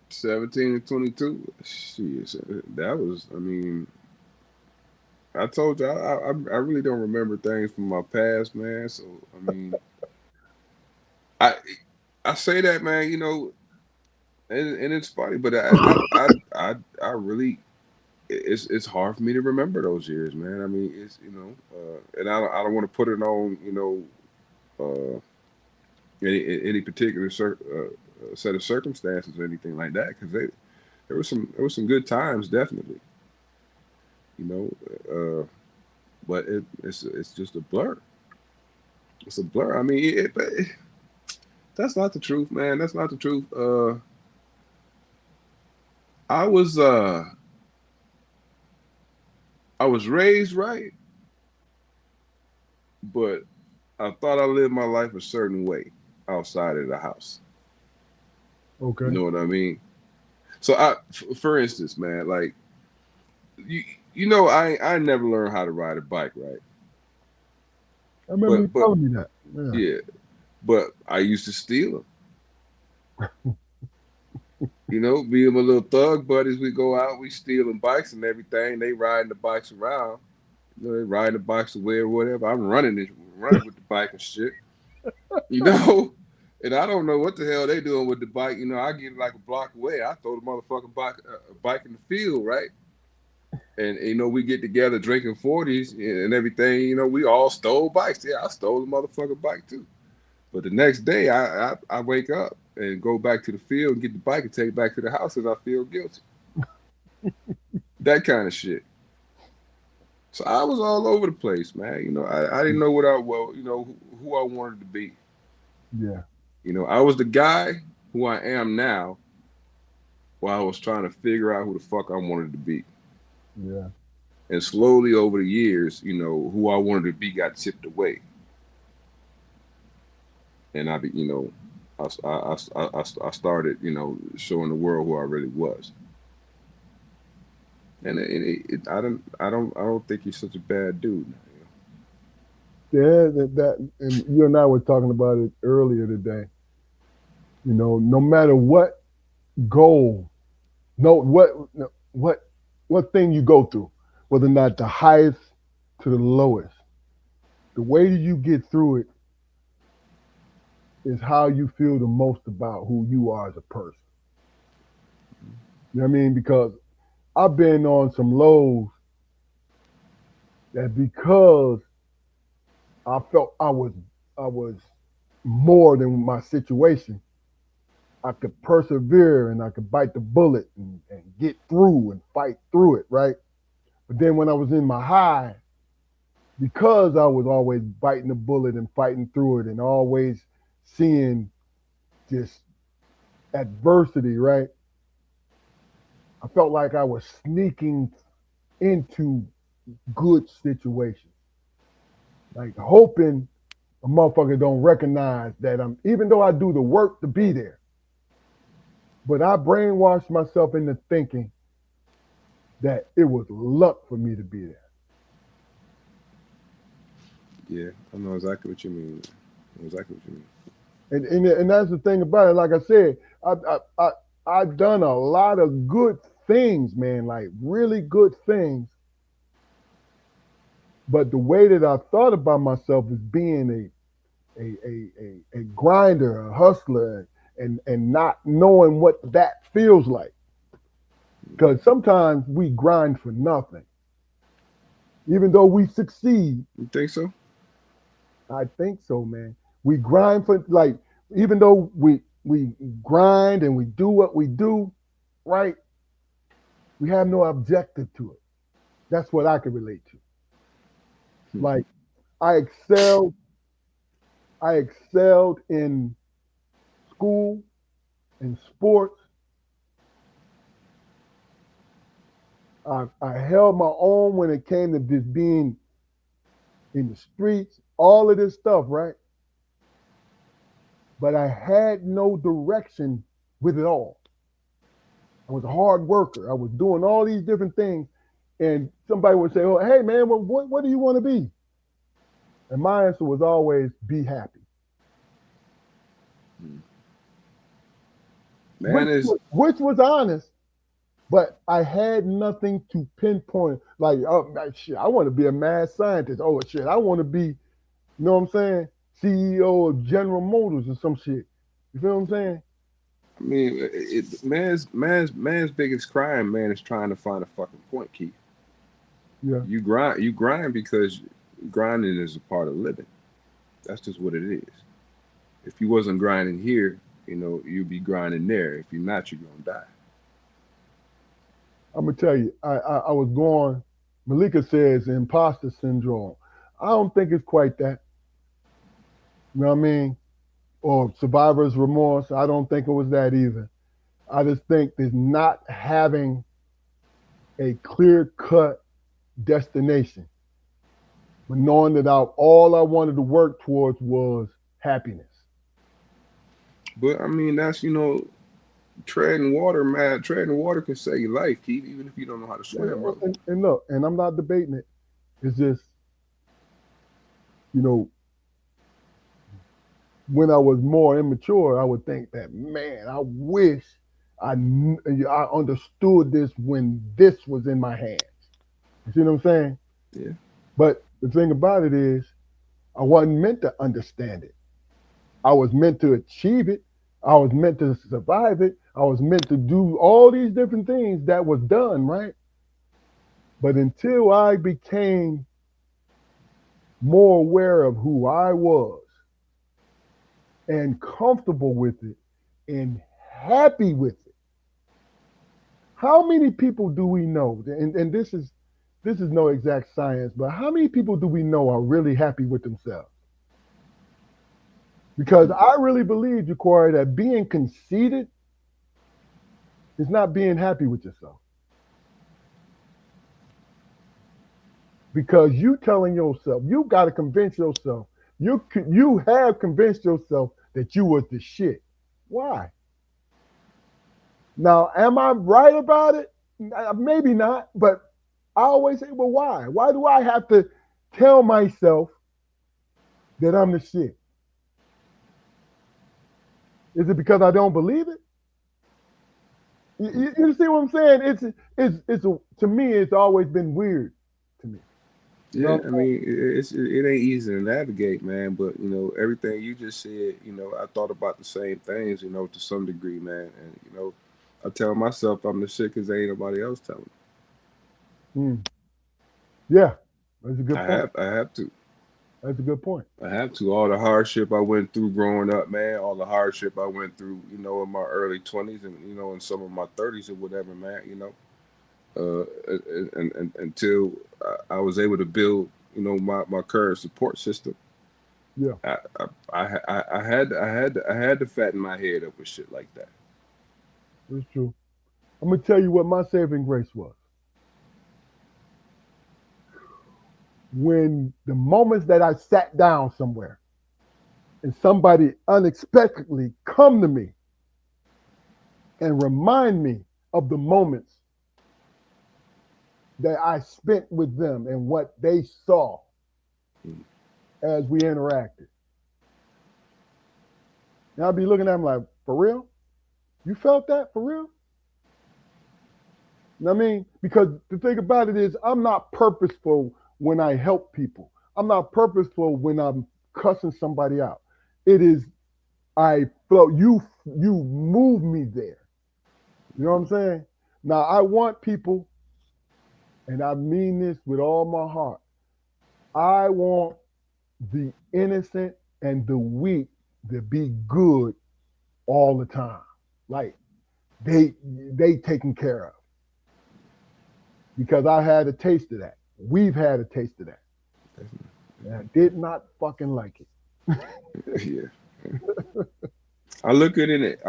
17 and 22. Shit, that was. I mean, I told you I really don't remember things from my past, man. So I mean, I I say that, man. And it's funny, but I really it's hard for me to remember those years, man. I mean, and I don't want to put it on uh, any particular set of circumstances or anything like that, because there was some good times, definitely, you know. But it's just a blur. It's a blur. I mean, that's not the truth, man. That's not the truth. I was uh I was raised right, but I thought I lived my life a certain way outside of the house. You Okay. know what I mean? So for instance, man, like you, I never learned how to ride a bike, right? I remember you But telling me that. Yeah. yeah, but I used to steal them. Me and my little thug buddies, we go out, we stealing bikes and everything. They riding the bikes around. They riding the bikes away or whatever. I'm running with the bike and shit. You know, and I don't know what the hell they doing with the bike. I get like a block away. I throw the motherfucking bike in the field, right? And we get together drinking 40s and everything. We all stole bikes. Yeah, I stole the motherfucking bike too. But the next day, I wake up and go back to the field and get the bike and take it back to the house because I feel guilty. That kind of shit. So I was all over the place, man. I didn't know who I wanted to be. Yeah. I was the guy who I am now while I was trying to figure out who the fuck I wanted to be. Yeah. And slowly over the years, who I wanted to be got chipped away. And I started, showing the world who I really was. And I don't think he's such a bad dude. Yeah, and you and I were talking about it earlier today. No matter what goal, no what what thing you go through, whether or not the highest to the lowest, the way that you get through it is how you feel the most about who you are as a person. You know what I mean? Because I've been on some lows that because I felt I was more than my situation, I could persevere and I could bite the bullet and get through and fight through it, right? But then when I was in my high, because I was always biting the bullet and fighting through it and always seeing this adversity, right? I felt like I was sneaking into good situations, like hoping a motherfucker don't recognize that I'm, even though I do the work to be there, but I brainwashed myself into thinking that it was luck for me to be there. Yeah, I know exactly what you mean. I know exactly what you mean. And that's the thing about it. Like I said, I've done a lot of good things, man, like really good things. But the way that I thought about myself as being a grinder, a hustler, and not knowing what that feels like. Because sometimes we grind for nothing. Even though we succeed, You think so? I think so, man. We grind for, like, even though we grind and we do what we do, right? We have no objective to it. That's what I can relate to. Like I excelled, I excelled in school, in sports. I held my own when it came to just being in the streets, all of this stuff, right? But I had no direction with it all. I was a hard worker. I was doing all these different things. And somebody would say, "Oh, hey, man, well, what do you want to be?" And my answer was always, "Be happy," Man, is which was honest, but I had nothing to pinpoint. Like, oh, shit, I want to be a mad scientist. Oh, shit, I want to be, you know what I'm saying? CEO of General Motors or some shit. You feel what I'm saying? I mean, man's biggest crime, man, is trying to find a fucking point, Keith. Yeah. You grind because grinding is a part of living. That's just what it is. If you wasn't grinding here, you'd be grinding there. If you're not, you're gonna die. I'm gonna tell you, I was going. Malika says imposter syndrome. I don't think it's quite that. You know what I mean? Or survivor's remorse. I don't think it was that either. I just think there's not having a clear cut destination, but knowing that all I wanted to work towards was happiness. But I mean, that's treading water, man. Treading water can save your life, Keith, even if you don't know how to And, swim, brother. and look, and I'm not debating it. It's just, you know, when I was more immature, I would think that, man, I wish I understood this when this was in my hands. You see what I'm saying? Yeah. But the thing about it is, I wasn't meant to understand it. I was meant to achieve it. I was meant to survive it. I was meant to do all these different things that was done, right? But until I became more aware of who I was and comfortable with it and happy with it, how many people do we know? And this is no exact science, but how many people do we know are really happy with themselves? Because I really believe, Ja'Cory, that being conceited is not being happy with yourself. Because you telling yourself, you got to convince yourself, you have convinced yourself that you was the shit. Why? Now, am I right about it? Maybe not, but I always say, well, why? Why do I have to tell myself that I'm the shit? Is it because I don't believe it? You see what I'm saying? To me, it's always been weird to me. You Yeah, know? I mean, it ain't easy to navigate, man. But everything you just said, I thought about the same things, to some degree, man. And I tell myself I'm the shit because ain't nobody else telling Mm, yeah, that's a me. good point. I have to. That's a good point. I have to. All the hardship I went through growing up, man. All the hardship I went through, in my early 20s and in some of my 30s or whatever, man. And until I was able to build my current support system. Yeah. I had to fatten my head up with shit like that. It's true. I'm gonna tell you what my saving grace was. When the moments that I sat down somewhere and somebody unexpectedly come to me and remind me of the moments that I spent with them and what they saw as we interacted. And I'll be looking at them like, for real? You felt that for real? You know what I mean? Because the thing about it is, I'm not purposeful when I help people. I'm not purposeful when I'm cussing somebody out. It is, I felt you move me there. You know what I'm saying? Now I want people, and I mean this with all my heart, I want the innocent and the weak to be good all the time. Like they taken care of. Because I had a taste of that. We've had a taste of that. And I did not fucking like it. Yeah. I look at it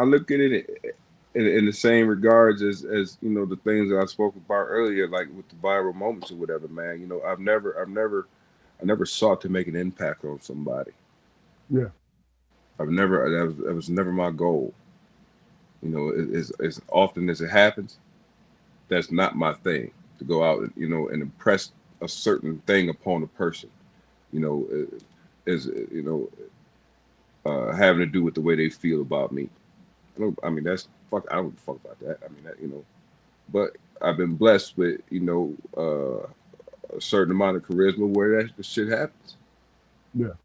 in the same regards as the things that I spoke about earlier, like with the viral moments or whatever, man. I never sought to make an impact on somebody. Yeah. That was never my goal. As often as it happens, that's not my thing to go out and impress a certain thing upon a person. Is having to do with the way they feel about me. I mean, that's fuck. I don't fuck about that. I mean, but I've been blessed with a certain amount of charisma where that shit happens. Yeah.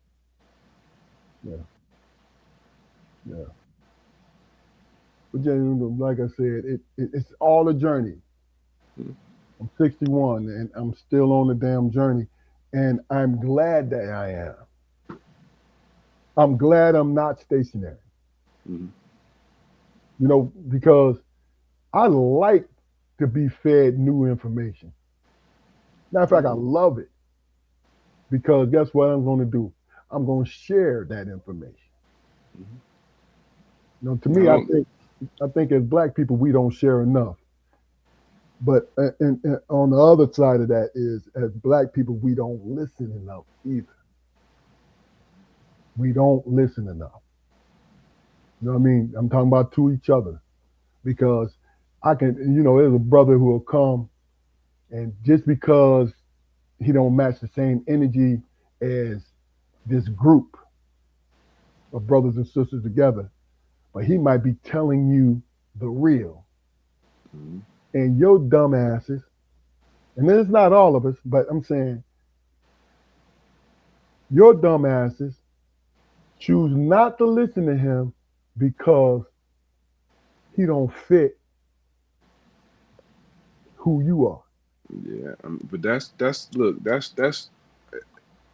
But then, like I said, it's all a journey. Mhm. I'm 61 and I'm still on the damn journey, and I'm glad that I am. I'm glad I'm not stationary. Mm-hmm. Because I like to be fed new information. Matter of fact, I love it, because guess what I'm going to do? I'm going to share that information. Mm-hmm. To me, I think as Black people, we don't share enough. But and on the other side of that is, as Black people, we don't listen enough either. We don't listen enough. You know what I mean? I'm talking about to each other, because there's a brother who will come, and just because he don't match the same energy as this group of brothers and sisters together, but he might be telling you the real. Mm-hmm. And your dumb asses, and then it's not all of us, but I'm saying your dumb asses choose not to listen to him because he don't fit who you are. Yeah, but that's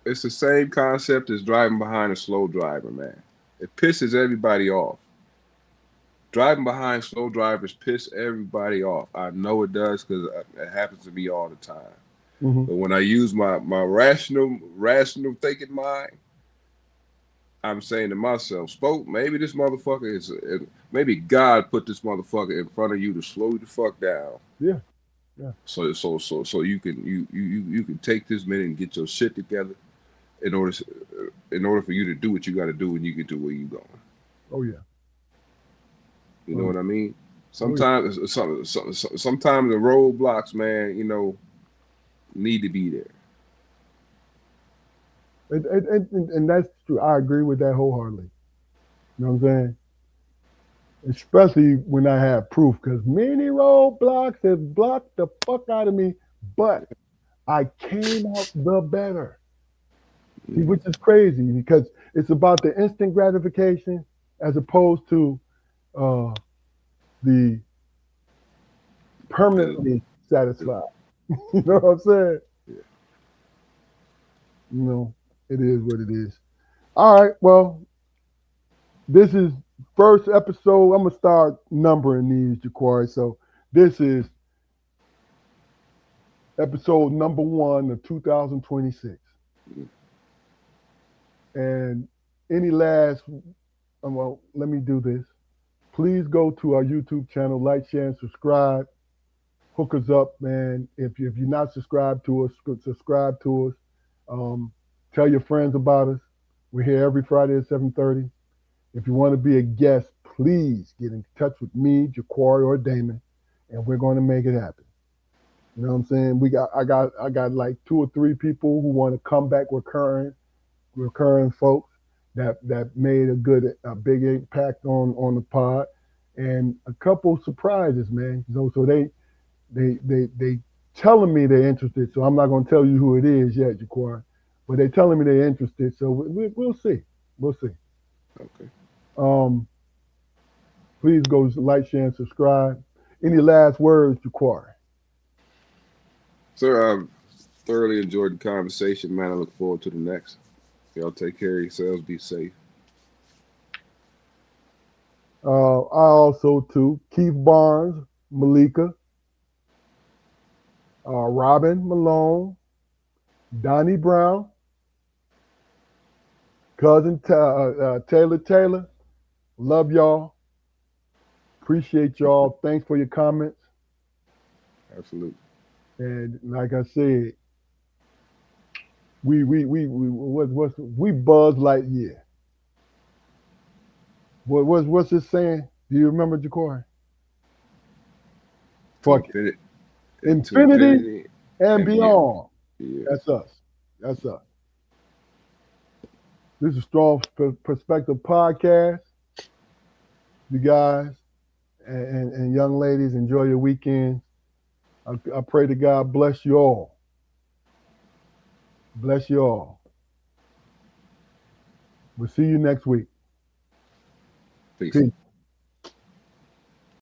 it's the same concept as driving behind a slow driver, man. It pisses everybody off. Driving behind slow drivers piss everybody off. I know it does, because it happens to me all the time. Mm-hmm. But when I use my rational thinking mind, I'm saying to myself, Spoke, maybe this motherfucker maybe God put this motherfucker in front of you to slow you the fuck down. Yeah. So you can take this minute and get your shit together in order for you to do what you got to do, and you can do where you going. Oh yeah. You know what I mean? Oh, yeah. Sometimes sometimes the roadblocks, man, need to be there. And that's true. I agree with that wholeheartedly. You know what I'm saying? Especially when I have proof, because many roadblocks have blocked the fuck out of me, but I came out the better. See, which is crazy, because it's about the instant gratification as opposed to the permanently satisfied. You know what I'm saying? Yeah. It is what it is. All right, well, this is first episode. I'm gonna start numbering these, Jaquari. So this is episode number 1 of 2026. And any last, well, let me do this. Please go to our YouTube channel, like, share, and subscribe. Hook us up, man. If you're not subscribed to us, subscribe to us. Tell your friends about us. We're here every Friday at 7:30. If you want to be a guest, please get in touch with me, Jaquari, or Damon, and we're going to make it happen. You know what I'm saying? I got like 2 or 3 people who want to come back recurring folks that made a big impact on the pod, and a couple surprises, man. So they telling me they're interested. So I'm not going to tell you who it is yet, Jaquan, but they're telling me they're interested. So we'll see. We'll see. Okay. Please go like, share, and subscribe. Any last words, Jaquan? Sir, I've thoroughly enjoyed the conversation, man. I look forward to the next. Y'all take care of yourselves. Be safe. I also too, Keith Barnes, Malika, Robin Malone, Donnie Brown, cousin Taylor. Love y'all. Appreciate y'all. Thanks for your comments. Absolutely. And like I said, we Buzz Lightyear. What's it saying? Do you remember, Jaquari? Fuck it. Infinity and beyond. Yeah. That's us. That's us. This is Strong Perspective Podcast. You guys and young ladies, enjoy your weekend. I pray to God bless you all. Bless you all. We'll see you next week. Peace. Peace.